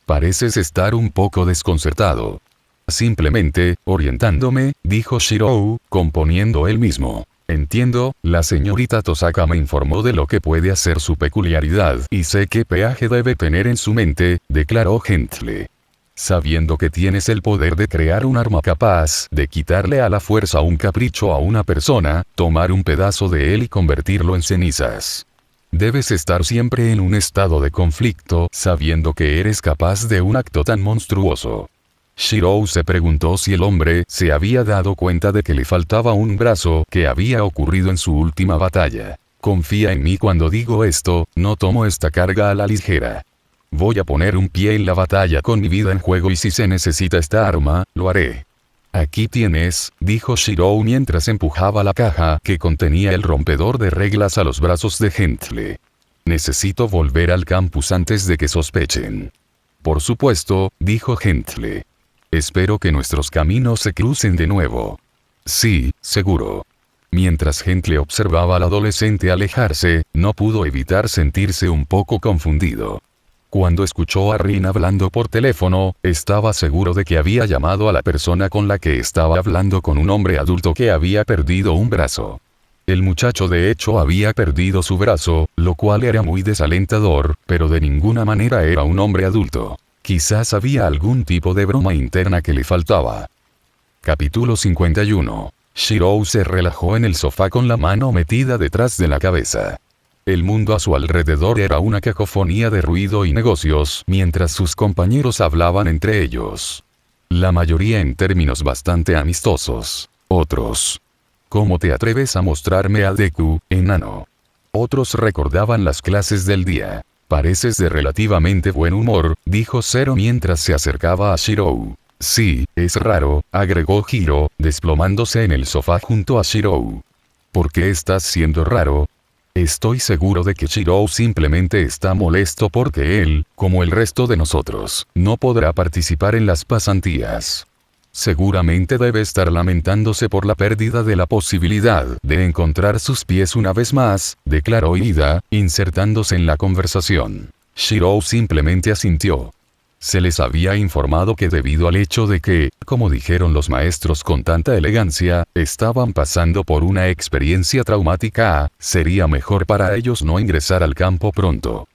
[SPEAKER 2] Pareces estar un poco desconcertado. Simplemente, orientándome, dijo Shirou, componiendo él mismo. Entiendo, la señorita Tosaka me informó de lo que puede hacer su peculiaridad y sé qué peaje debe tener en su mente, declaró Gentle. Sabiendo que tienes el poder de crear un arma capaz de quitarle a la fuerza un capricho a una persona, tomar un pedazo de él y convertirlo en cenizas. Debes estar siempre en un estado de conflicto, sabiendo que eres capaz de un acto tan monstruoso. Shirou se preguntó si el hombre se había dado cuenta de que le faltaba un brazo que había ocurrido en su última batalla. Confía en mí cuando digo esto, no tomo esta carga a la ligera. Voy a poner un pie en la batalla con mi vida en juego y si se necesita esta arma, lo haré. Aquí tienes, dijo Shirou mientras empujaba la caja que contenía el rompedor de reglas a los brazos de Gentle. Necesito volver al campus antes de que sospechen. Por supuesto, dijo Gentle. Espero que nuestros caminos se crucen de nuevo. Sí, seguro. Mientras Gentle observaba al adolescente alejarse, no pudo evitar sentirse un poco confundido. Cuando escuchó a Rin hablando por teléfono, estaba seguro de que había llamado a la persona con la que estaba hablando con un hombre adulto que había perdido un brazo. El muchacho de hecho había perdido su brazo, lo cual era muy desalentador, pero de ninguna manera era un hombre adulto. Quizás había algún tipo de broma interna que le faltaba. Capítulo 51. Shirou se relajó en el sofá con la mano metida detrás de la cabeza. El mundo a su alrededor era una cacofonía de ruido y negocios, mientras sus compañeros hablaban entre ellos. La mayoría en términos bastante amistosos. Otros. ¿Cómo te atreves a mostrarme al Deku, enano? Otros recordaban las clases del día. Pareces de relativamente buen humor, dijo Zero mientras se acercaba a Shirou. Sí, es raro, agregó Hiro, desplomándose en el sofá junto a Shirou. ¿Por qué estás siendo raro? Estoy seguro de que Shirou simplemente está molesto porque él, como el resto de nosotros, no podrá participar en las pasantías. Seguramente debe estar lamentándose por la pérdida de la posibilidad de encontrar sus pies una vez más, declaró Ida, insertándose en la conversación. Shirou simplemente asintió. Se les había informado que debido al hecho de que, como dijeron los maestros con tanta elegancia, estaban pasando por una experiencia traumática, sería mejor para ellos no ingresar al campo pronto.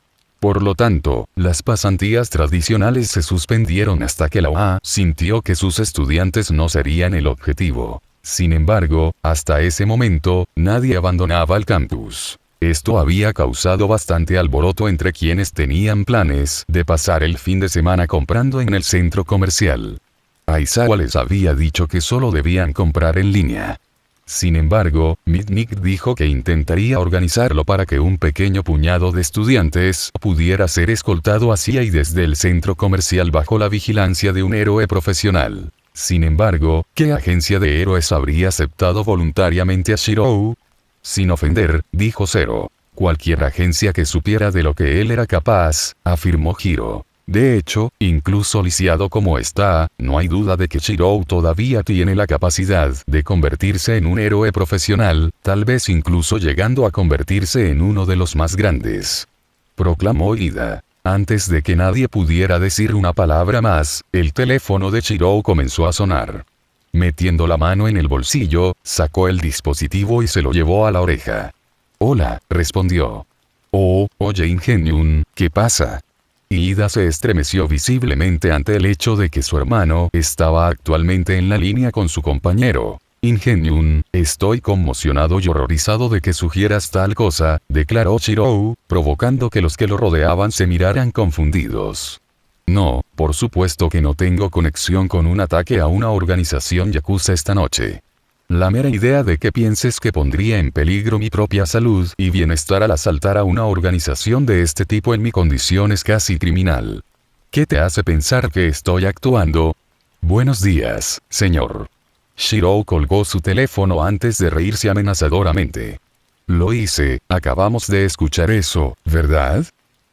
[SPEAKER 2] Por lo tanto, las pasantías tradicionales se suspendieron hasta que la UA sintió que sus estudiantes no serían el objetivo. Sin embargo, hasta ese momento, nadie abandonaba el campus. Esto había causado bastante alboroto entre quienes tenían planes de pasar el fin de semana comprando en el centro comercial. Aizawa les había dicho que solo debían comprar en línea. Sin embargo, Mitnick dijo que intentaría organizarlo para que un pequeño puñado de estudiantes pudiera ser escoltado hacia y desde el centro comercial bajo la vigilancia de un héroe profesional. Sin embargo, ¿qué agencia de héroes habría aceptado voluntariamente a Shirou? Sin ofender, dijo Zero. Cualquier agencia que supiera de lo que él era capaz, afirmó Hiro. De hecho, incluso lisiado como está, no hay duda de que Shirou todavía tiene la capacidad de convertirse en un héroe profesional, tal vez incluso llegando a convertirse en uno de los más grandes. Proclamó Ida. Antes de que nadie pudiera decir una palabra más, el teléfono de Shirou comenzó a sonar. Metiendo la mano en el bolsillo, sacó el dispositivo y se lo llevó a la oreja. Hola, respondió. Oh, oye Ingenium, ¿qué pasa? Ida se estremeció visiblemente ante el hecho de que su hermano estaba actualmente en la línea con su compañero. Ingenium, estoy conmocionado y horrorizado de que sugieras tal cosa, declaró Shirou, provocando que los que lo rodeaban se miraran confundidos. No, por supuesto que no tengo conexión con un ataque a una organización yakuza esta noche. La mera idea de que pienses que pondría en peligro mi propia salud y bienestar al asaltar a una organización de este tipo en mi condición es casi criminal. ¿Qué te hace pensar que estoy actuando? Buenos días, señor. Shirou colgó su teléfono antes de reírse amenazadoramente. Lo hice, acabamos de escuchar eso, ¿verdad?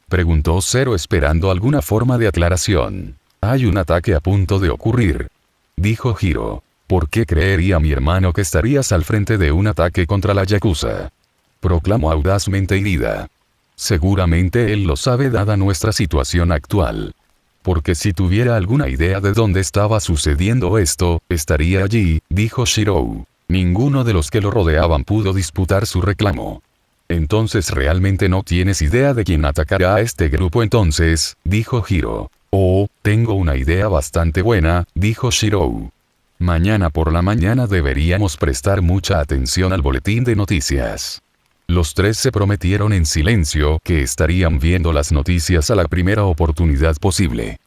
[SPEAKER 2] Preguntó Zero esperando alguna forma de aclaración. Hay un ataque a punto de ocurrir. Dijo Hiro. ¿Por qué creería mi hermano que estarías al frente de un ataque contra la Yakuza? Proclamó audazmente herida. Seguramente él lo sabe dada nuestra situación actual. Porque si tuviera alguna idea de dónde estaba sucediendo esto, estaría allí, dijo Shirou. Ninguno de los que lo rodeaban pudo disputar su reclamo. Entonces realmente no tienes idea de quién atacará a este grupo entonces, dijo Hiro. Oh, tengo una idea bastante buena, dijo Shirou. Mañana por la mañana deberíamos prestar mucha atención al boletín de noticias. Los tres se prometieron en silencio que estarían viendo las noticias a la primera oportunidad posible.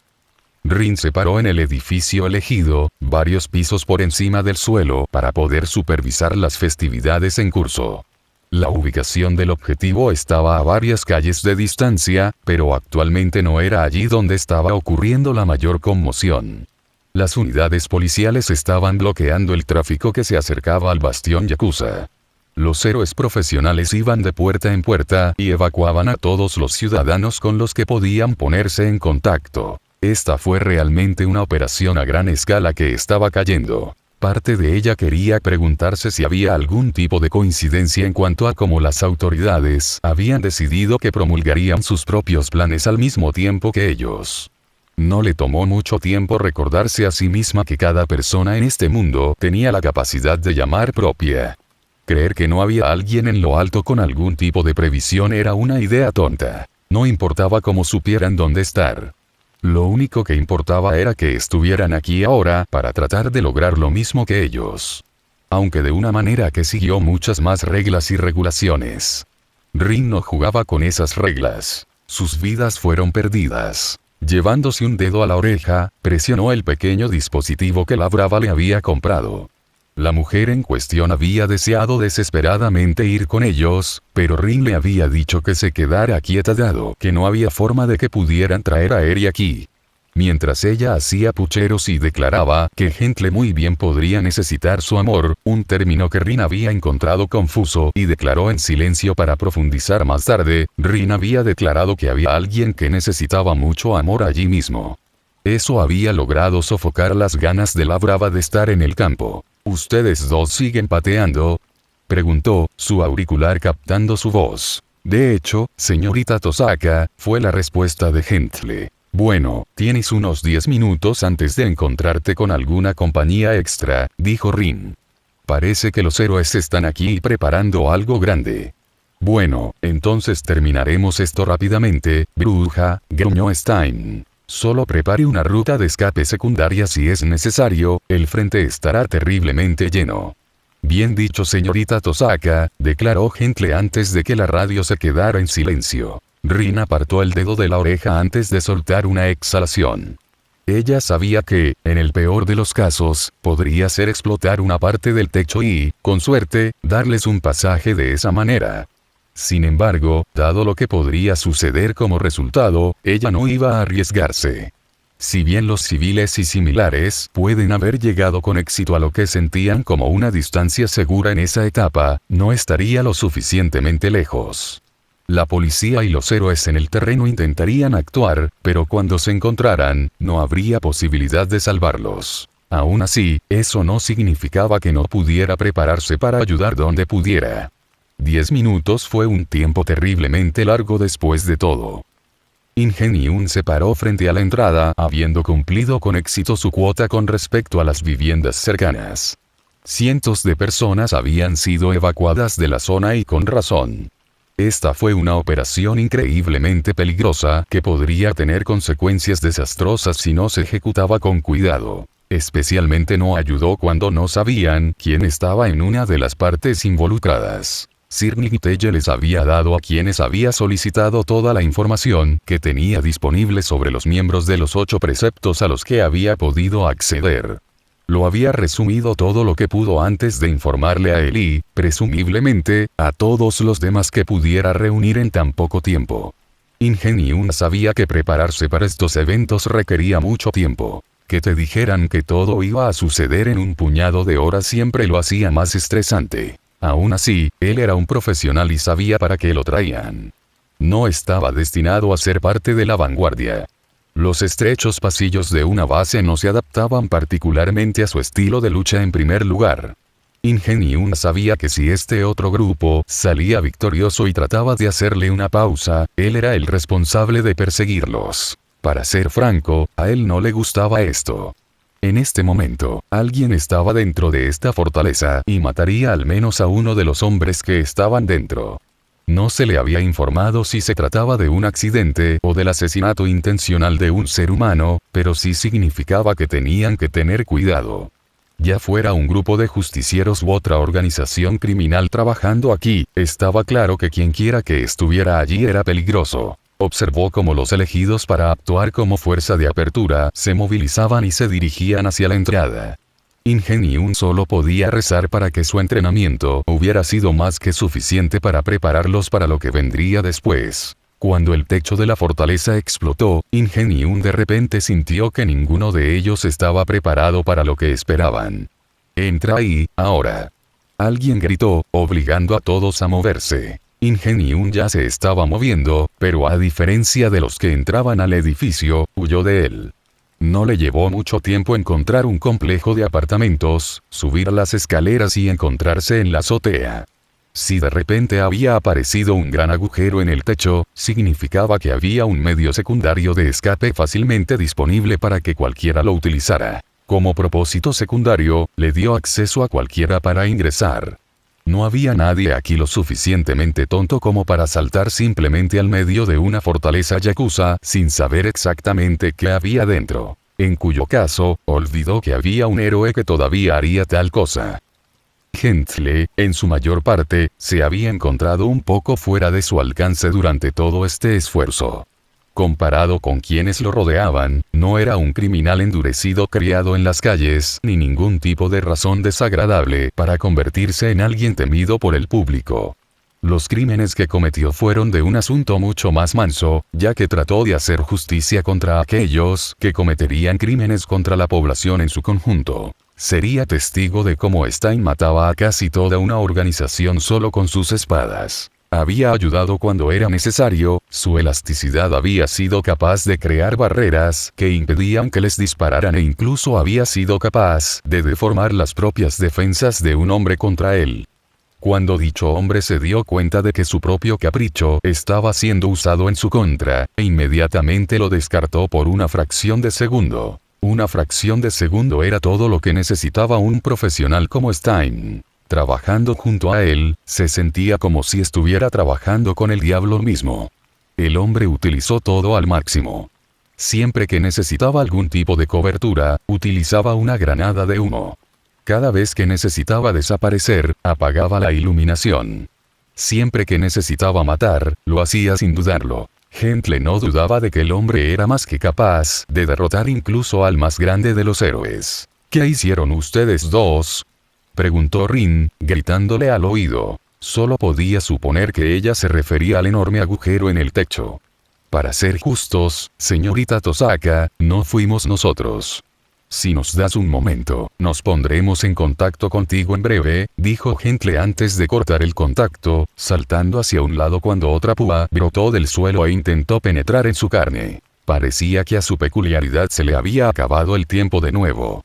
[SPEAKER 2] Rin se paró en el edificio elegido, varios pisos por encima del suelo, para poder supervisar las festividades en curso. La ubicación del objetivo estaba a varias calles de distancia, pero actualmente no era allí donde estaba ocurriendo la mayor conmoción. Las unidades policiales estaban bloqueando el tráfico que se acercaba al bastión Yakuza. Los héroes profesionales iban de puerta en puerta y evacuaban a todos los ciudadanos con los que podían ponerse en contacto. Esta fue realmente una operación a gran escala que estaba cayendo. Parte de ella quería preguntarse si había algún tipo de coincidencia en cuanto a cómo las autoridades habían decidido que promulgarían sus propios planes al mismo tiempo que ellos. No le tomó mucho tiempo recordarse a sí misma que cada persona en este mundo tenía la capacidad de llamar propia. Creer que no había alguien en lo alto con algún tipo de previsión era una idea tonta. No importaba cómo supieran dónde estar. Lo único que importaba era que estuvieran aquí ahora para tratar de lograr lo mismo que ellos. Aunque de una manera que siguió muchas más reglas y regulaciones. Rin no jugaba con esas reglas. Sus vidas fueron perdidas. Llevándose un dedo a la oreja, presionó el pequeño dispositivo que la Brava le había comprado. La mujer en cuestión había deseado desesperadamente ir con ellos, pero Rin le había dicho que se quedara quieta dado que no había forma de que pudieran traer a Eri aquí. Mientras ella hacía pucheros y declaraba que Gentle muy bien podría necesitar su amor, un término que Rin había encontrado confuso y declaró en silencio para profundizar más tarde, Rin había declarado que había alguien que necesitaba mucho amor allí mismo. Eso había logrado sofocar las ganas de la Brava de estar en el campo. ¿Ustedes dos siguen pateando? Preguntó, su auricular captando su voz. De hecho, señorita Tosaka, fue la respuesta de Gentle. Bueno, tienes unos 10 minutos antes de encontrarte con alguna compañía extra, dijo Rin. Parece que los héroes están aquí preparando algo grande. Bueno, entonces terminaremos esto rápidamente, bruja, gruñó Stein. Solo prepare una ruta de escape secundaria si es necesario, el frente estará terriblemente lleno. Bien dicho señorita Tosaka, declaró Gentle antes de que la radio se quedara en silencio. Rin apartó el dedo de la oreja antes de soltar una exhalación. Ella sabía que, en el peor de los casos, podría ser explotar una parte del techo y, con suerte, darles un pasaje de esa manera. Sin embargo, dado lo que podría suceder como resultado, ella no iba a arriesgarse. Si bien los civiles y similares pueden haber llegado con éxito a lo que sentían como una distancia segura en esa etapa, no estaría lo suficientemente lejos. La policía y los héroes en el terreno intentarían actuar, pero cuando se encontraran, no habría posibilidad de salvarlos. Aún así, eso no significaba que no pudiera prepararse para ayudar donde pudiera. 10 minutos fue un tiempo terriblemente largo después de todo. Ingenium se paró frente a la entrada, habiendo cumplido con éxito su cuota con respecto a las viviendas cercanas. Cientos de personas habían sido evacuadas de la zona y con razón. Esta fue una operación increíblemente peligrosa que podría tener consecuencias desastrosas si no se ejecutaba con cuidado. Especialmente no ayudó cuando no sabían quién estaba en una de las partes involucradas. Sir Nictelle les había dado a quienes había solicitado toda la información que tenía disponible sobre los miembros de los 8 preceptos a los que había podido acceder. Lo había resumido todo lo que pudo antes de informarle a él y, presumiblemente, a todos los demás que pudiera reunir en tan poco tiempo. Ingenium sabía que prepararse para estos eventos requería mucho tiempo. Que te dijeran que todo iba a suceder en un puñado de horas siempre lo hacía más estresante. Aún así, él era un profesional y sabía para qué lo traían. No estaba destinado a ser parte de la vanguardia. Los estrechos pasillos de una base no se adaptaban particularmente a su estilo de lucha en primer lugar. Ingenium sabía que si este otro grupo salía victorioso y trataba de hacerle una pausa, él era el responsable de perseguirlos. Para ser franco, a él no le gustaba esto. En este momento, alguien estaba dentro de esta fortaleza y mataría al menos a uno de los hombres que estaban dentro. No se le había informado si se trataba de un accidente o del asesinato intencional de un ser humano, pero sí significaba que tenían que tener cuidado. Ya fuera un grupo de justicieros u otra organización criminal trabajando aquí, estaba claro que quienquiera que estuviera allí era peligroso. Observó cómo los elegidos para actuar como fuerza de apertura se movilizaban y se dirigían hacia la entrada. Ingenium solo podía rezar para que su entrenamiento hubiera sido más que suficiente para prepararlos para lo que vendría después. Cuando el techo de la fortaleza explotó, Ingenium de repente sintió que ninguno de ellos estaba preparado para lo que esperaban. «Entra ahí, ahora». Alguien gritó, obligando a todos a moverse. Ingenium ya se estaba moviendo, pero a diferencia de los que entraban al edificio, huyó de él. No le llevó mucho tiempo encontrar un complejo de apartamentos, subir las escaleras y encontrarse en la azotea. Si de repente había aparecido un gran agujero en el techo, significaba que había un medio secundario de escape fácilmente disponible para que cualquiera lo utilizara. Como propósito secundario, le dio acceso a cualquiera para ingresar. No había nadie aquí lo suficientemente tonto como para saltar simplemente al medio de una fortaleza yakuza sin saber exactamente qué había dentro. En cuyo caso, olvidó que había un héroe que todavía haría tal cosa. Gentile, en su mayor parte, se había encontrado un poco fuera de su alcance durante todo este esfuerzo. Comparado con quienes lo rodeaban, no era un criminal endurecido criado en las calles, ni ningún tipo de razón desagradable para convertirse en alguien temido por el público. Los crímenes que cometió fueron de un asunto mucho más manso, ya que trató de hacer justicia contra aquellos que cometerían crímenes contra la población en su conjunto. Sería testigo de cómo Stein mataba a casi toda una organización solo con sus espadas. Había ayudado cuando era necesario, su elasticidad había sido capaz de crear barreras que impedían que les dispararan e incluso había sido capaz de deformar las propias defensas de un hombre contra él. Cuando dicho hombre se dio cuenta de que su propio capricho estaba siendo usado en su contra, inmediatamente lo descartó por una fracción de segundo. Una fracción de segundo era todo lo que necesitaba un profesional como Stein. Trabajando junto a él, se sentía como si estuviera trabajando con el diablo mismo. El hombre utilizó todo al máximo. Siempre que necesitaba algún tipo de cobertura, utilizaba una granada de humo. Cada vez que necesitaba desaparecer, apagaba la iluminación. Siempre que necesitaba matar, lo hacía sin dudarlo. Gentle no dudaba de que el hombre era más que capaz de derrotar incluso al más grande de los héroes. ¿Qué hicieron ustedes dos?, preguntó Rin, gritándole al oído. Solo podía suponer que ella se refería al enorme agujero en el techo. Para ser justos, señorita Tosaka, no fuimos nosotros. Si nos das un momento, nos pondremos en contacto contigo en breve, dijo Gentle antes de cortar el contacto, saltando hacia un lado cuando otra púa brotó del suelo e intentó penetrar en su carne. Parecía que a su peculiaridad se le había acabado el tiempo de nuevo.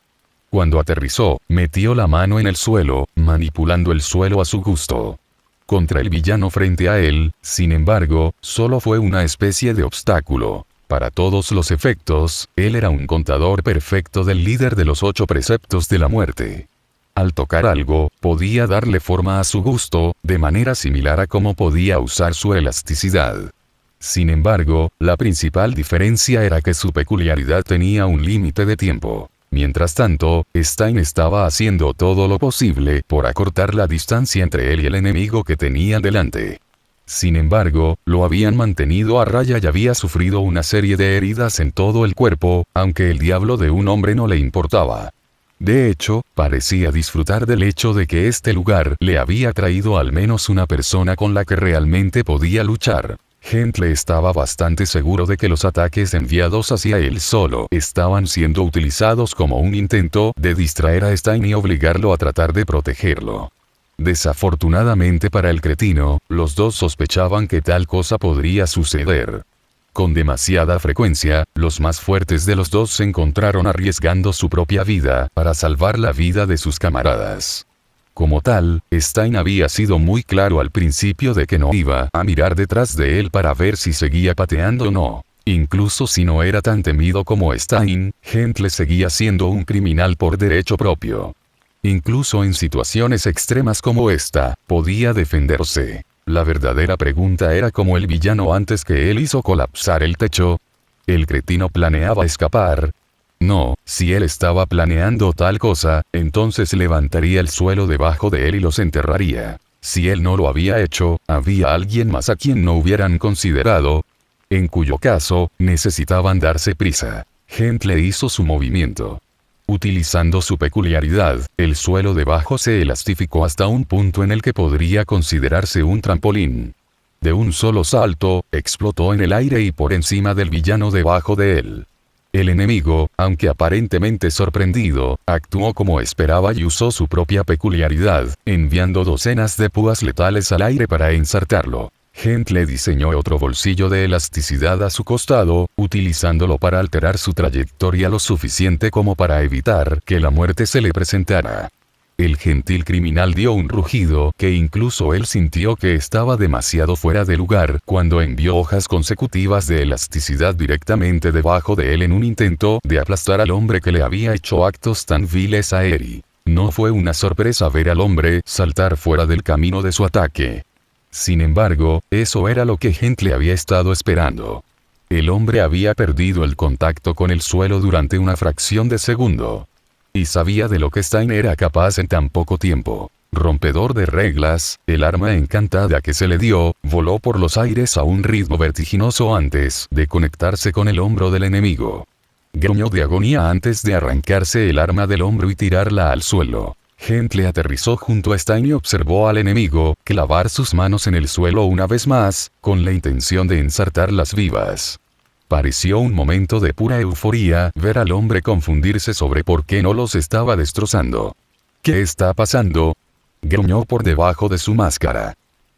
[SPEAKER 2] Cuando aterrizó, metió la mano en el suelo, manipulando el suelo a su gusto. Contra el villano frente a él, sin embargo, solo fue una especie de obstáculo. Para todos los efectos, él era un contador perfecto del líder de los 8 preceptos de la muerte. Al tocar algo, podía darle forma a su gusto, de manera similar a cómo podía usar su elasticidad. Sin embargo, la principal diferencia era que su peculiaridad tenía un límite de tiempo. Mientras tanto, Stein estaba haciendo todo lo posible por acortar la distancia entre él y el enemigo que tenía delante. Sin embargo, lo habían mantenido a raya y había sufrido una serie de heridas en todo el cuerpo, aunque el diablo de un hombre no le importaba. De hecho, parecía disfrutar del hecho de que este lugar le había traído al menos una persona con la que realmente podía luchar. Gentile estaba bastante seguro de que los ataques enviados hacia él solo estaban siendo utilizados como un intento de distraer a Stein y obligarlo a tratar de protegerlo. Desafortunadamente para el cretino, los dos sospechaban que tal cosa podría suceder. Con demasiada frecuencia, los más fuertes de los dos se encontraron arriesgando su propia vida para salvar la vida de sus camaradas. Como tal, Stein había sido muy claro al principio de que no iba a mirar detrás de él para ver si seguía pateando o no. Incluso si no era tan temido como Stein, Gentile seguía siendo un criminal por derecho propio. Incluso en situaciones extremas como esta, podía defenderse. La verdadera pregunta era cómo el villano antes que él hizo colapsar el techo. ¿El cretino planeaba escapar? No, si él estaba planeando tal cosa, entonces levantaría el suelo debajo de él y los enterraría. Si él no lo había hecho, había alguien más a quien no hubieran considerado, en cuyo caso, necesitaban darse prisa. Gentile hizo su movimiento. Utilizando su peculiaridad, el suelo debajo se elastificó hasta un punto en el que podría considerarse un trampolín. De un solo salto, explotó en el aire y por encima del villano debajo de él. El enemigo, aunque aparentemente sorprendido, actuó como esperaba y usó su propia peculiaridad, enviando docenas de púas letales al aire para ensartarlo. Gentile diseñó otro bolsillo de elasticidad a su costado, utilizándolo para alterar su trayectoria lo suficiente como para evitar que la muerte se le presentara. El gentil criminal dio un rugido que incluso él sintió que estaba demasiado fuera de lugar cuando envió hojas consecutivas de elasticidad directamente debajo de él en un intento de aplastar al hombre que le había hecho actos tan viles a Eri. No fue una sorpresa ver al hombre saltar fuera del camino de su ataque. Sin embargo, eso era lo que Gentile había estado esperando. El hombre había perdido el contacto con el suelo durante una fracción de segundo. Y sabía de lo que Stein era capaz en tan poco tiempo. Rompedor de reglas, el arma encantada que se le dio, voló por los aires a un ritmo vertiginoso antes de conectarse con el hombro del enemigo. Gruñó de agonía antes de arrancarse el arma del hombro y tirarla al suelo. Gentile aterrizó junto a Stein y observó al enemigo clavar sus manos en el suelo una vez más, con la intención de ensartarlas vivas. Pareció un momento de pura euforía ver al hombre confundirse sobre por qué no los estaba destrozando. ¿Qué está pasando? Gruñó por debajo de su máscara.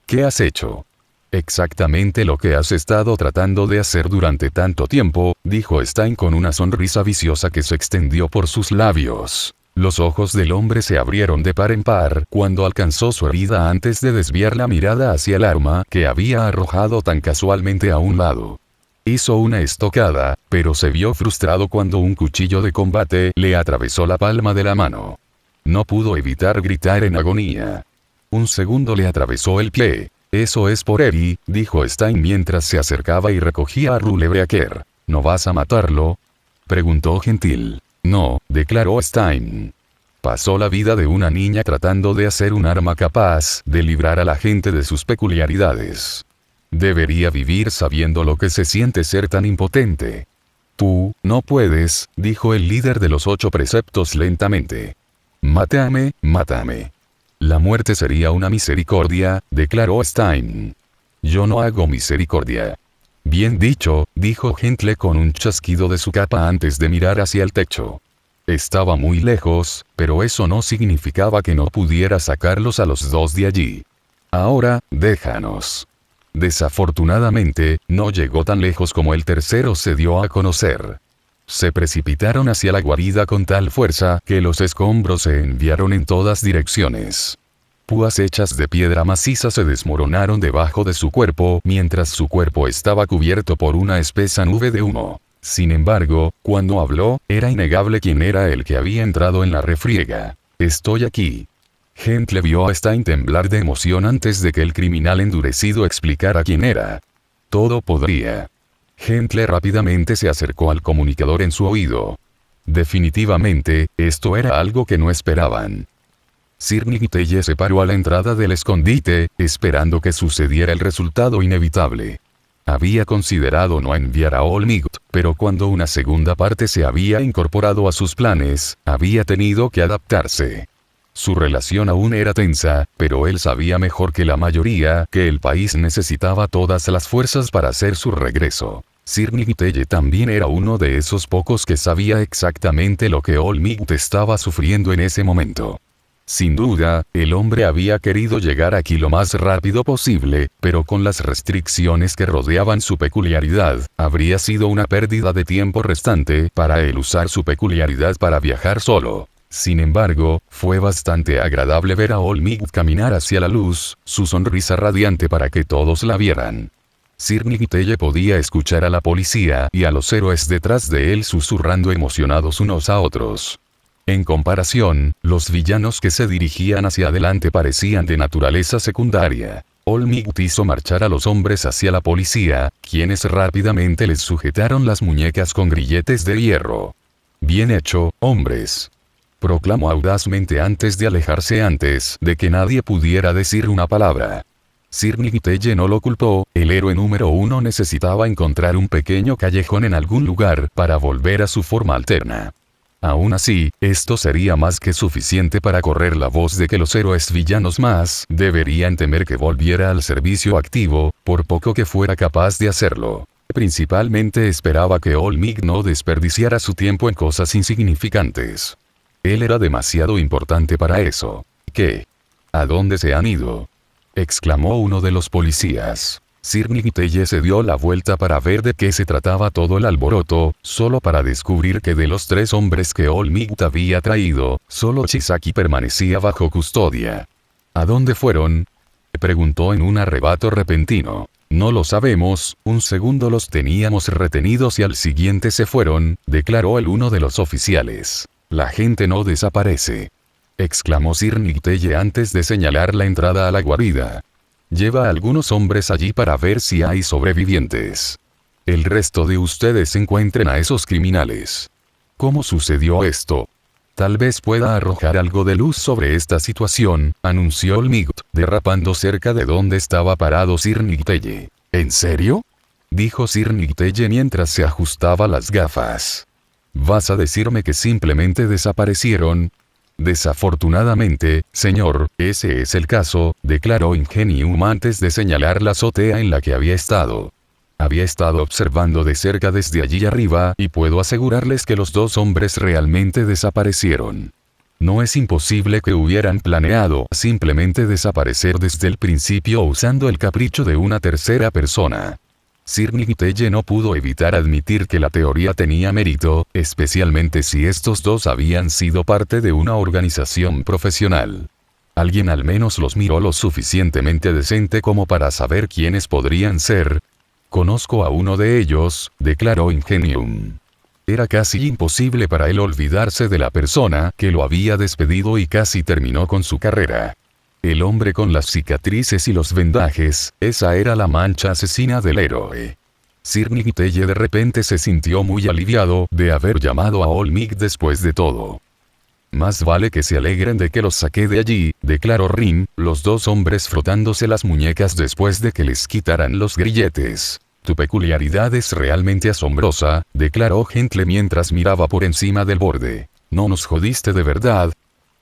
[SPEAKER 2] ¿Qué has hecho? Exactamente lo que has estado tratando de hacer durante tanto tiempo, dijo Stein con una sonrisa viciosa que se extendió por sus labios. Los ojos del hombre se abrieron de par en par cuando alcanzó su herida antes de desviar la mirada hacia el arma que había arrojado tan casualmente a un lado. Hizo una estocada, pero se vio frustrado cuando un cuchillo de combate le atravesó la palma de la mano. No pudo evitar gritar en agonía. Un segundo le atravesó el pie. Eso es por Eri, dijo Stein mientras se acercaba y recogía a Rulebreaker. ¿No vas a matarlo? Preguntó Gentil. No, declaró Stein. Pasó la vida de una niña tratando de hacer un arma capaz de librar a la gente de sus peculiaridades. Debería vivir sabiendo lo que se siente ser tan impotente. Tú, no puedes, dijo el líder de los 8 preceptos lentamente. Mátame, mátame. La muerte sería una misericordia, declaró Stein. Yo no hago misericordia. Bien dicho, dijo Gentile con un chasquido de su capa antes de mirar hacia el techo. Estaba muy lejos, pero eso no significaba que no pudiera sacarlos a los dos de allí. Ahora, déjanos. Desafortunadamente, no llegó tan lejos como el tercero se dio a conocer. Se precipitaron hacia la guarida con tal fuerza que los escombros se enviaron en todas direcciones. Púas hechas de piedra maciza se desmoronaron debajo de su cuerpo mientras su cuerpo estaba cubierto por una espesa nube de humo. Sin embargo, cuando habló, era innegable quién era el que había entrado en la refriega. Estoy aquí. Gentile vio a Stein temblar de emoción antes de que el criminal endurecido explicara quién era. Todo podría. Gentile rápidamente se acercó al comunicador en su oído. Definitivamente, esto era algo que no esperaban. Sir Nicteye se paró a la entrada del escondite, esperando que sucediera el resultado inevitable. Había considerado no enviar a Olmigt, pero cuando una segunda parte se había incorporado a sus planes, había tenido que adaptarse. Su relación aún era tensa, pero él sabía mejor que la mayoría que el país necesitaba todas las fuerzas para hacer su regreso. Sir Nicteye también era uno de esos pocos que sabía exactamente lo que Olmigt estaba sufriendo en ese momento. Sin duda, el hombre había querido llegar aquí lo más rápido posible, pero con las restricciones que rodeaban su peculiaridad, habría sido una pérdida de tiempo restante para él usar su peculiaridad para viajar solo. Sin embargo, fue bastante agradable ver a Olmigt caminar hacia la luz, su sonrisa radiante para que todos la vieran. Sir Nicteye podía escuchar a la policía y a los héroes detrás de él susurrando emocionados unos a otros. En comparación, los villanos que se dirigían hacia adelante parecían de naturaleza secundaria. Olmigt hizo marchar a los hombres hacia la policía, quienes rápidamente les sujetaron las muñecas con grilletes de hierro. «Bien hecho, hombres», proclamó audazmente antes de alejarse antes de que nadie pudiera decir una palabra. Sir Nicteye no lo culpó, el héroe número 1 necesitaba encontrar un pequeño callejón en algún lugar para volver a su forma alterna. Aún así, esto sería más que suficiente para correr la voz de que los héroes villanos más deberían temer que volviera al servicio activo, por poco que fuera capaz de hacerlo. Principalmente esperaba que Olmigt no desperdiciara su tiempo en cosas insignificantes. Él era demasiado importante para eso. ¿Qué? ¿A dónde se han ido?, exclamó uno de los policías. Sir Nicteye se dio la vuelta para ver de qué se trataba todo el alboroto, solo para descubrir que de los 3 hombres que Olmigt había traído, solo Chisaki permanecía bajo custodia. ¿A dónde fueron?, preguntó en un arrebato repentino. No lo sabemos, un segundo los teníamos retenidos y al siguiente se fueron, declaró el uno de los oficiales. La gente no desaparece, exclamó Sir Nicteye antes de señalar la entrada a la guarida. Lleva a algunos hombres allí para ver si hay sobrevivientes. El resto de ustedes encuentren a esos criminales. ¿Cómo sucedió esto? Tal vez pueda arrojar algo de luz sobre esta situación, anunció Olmigt, derrapando cerca de donde estaba parado Sir Nicteye. ¿En serio?, dijo Sir Nicteye mientras se ajustaba las gafas. ¿Vas a decirme que simplemente desaparecieron? Desafortunadamente, señor, ese es el caso, declaró Ingenium antes de señalar la azotea en la que había estado. Había estado observando de cerca desde allí arriba y puedo asegurarles que los 2 hombres realmente desaparecieron. No es imposible que hubieran planeado simplemente desaparecer desde el principio usando el capricho de una tercera persona. Sir Nicteye no pudo evitar admitir que la teoría tenía mérito, especialmente si estos 2 habían sido parte de una organización profesional. Alguien al menos los miró lo suficientemente decente como para saber quiénes podrían ser. Conozco a uno de ellos, declaró Ingenium. Era casi imposible para él olvidarse de la persona que lo había despedido y casi terminó con su carrera. El hombre con las cicatrices y los vendajes, esa era la mancha asesina del héroe. Sir Nicteye de repente se sintió muy aliviado de haber llamado a Olmigt después de todo. Más vale que se alegren de que los saqué de allí, declaró Rin, los 2 hombres frotándose las muñecas después de que les quitaran los grilletes. Tu peculiaridad es realmente asombrosa, declaró Gentle mientras miraba por encima del borde. ¿No nos jodiste de verdad?,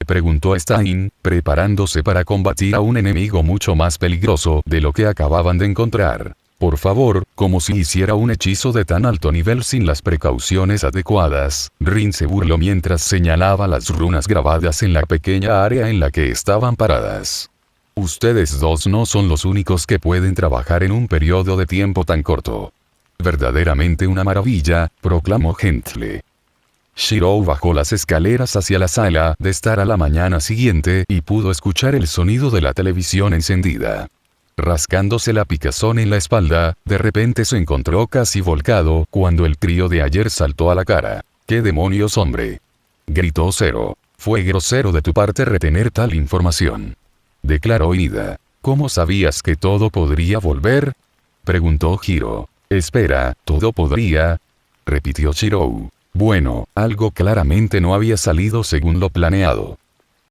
[SPEAKER 2] preguntó Stein, preparándose para combatir a un enemigo mucho más peligroso de lo que acababan de encontrar. Por favor, como si hiciera un hechizo de tan alto nivel sin las precauciones adecuadas, Rin se burló mientras señalaba las runas grabadas en la pequeña área en la que estaban paradas. Ustedes 2 no son los únicos que pueden trabajar en un periodo de tiempo tan corto. Verdaderamente una maravilla, proclamó Gentle. Shirou bajó las escaleras hacia la sala de estar a la mañana siguiente y pudo escuchar el sonido de la televisión encendida. Rascándose la picazón en la espalda, de repente se encontró casi volcado cuando el trío de ayer saltó a la cara. «¿Qué demonios, hombre?», gritó Zero. «Fue grosero de tu parte retener tal información», declaró Ida. «¿Cómo sabías que todo podría volver?», preguntó Hiro. «Espera, ¿todo podría?», repitió Shirou. Bueno, algo claramente no había salido según lo planeado.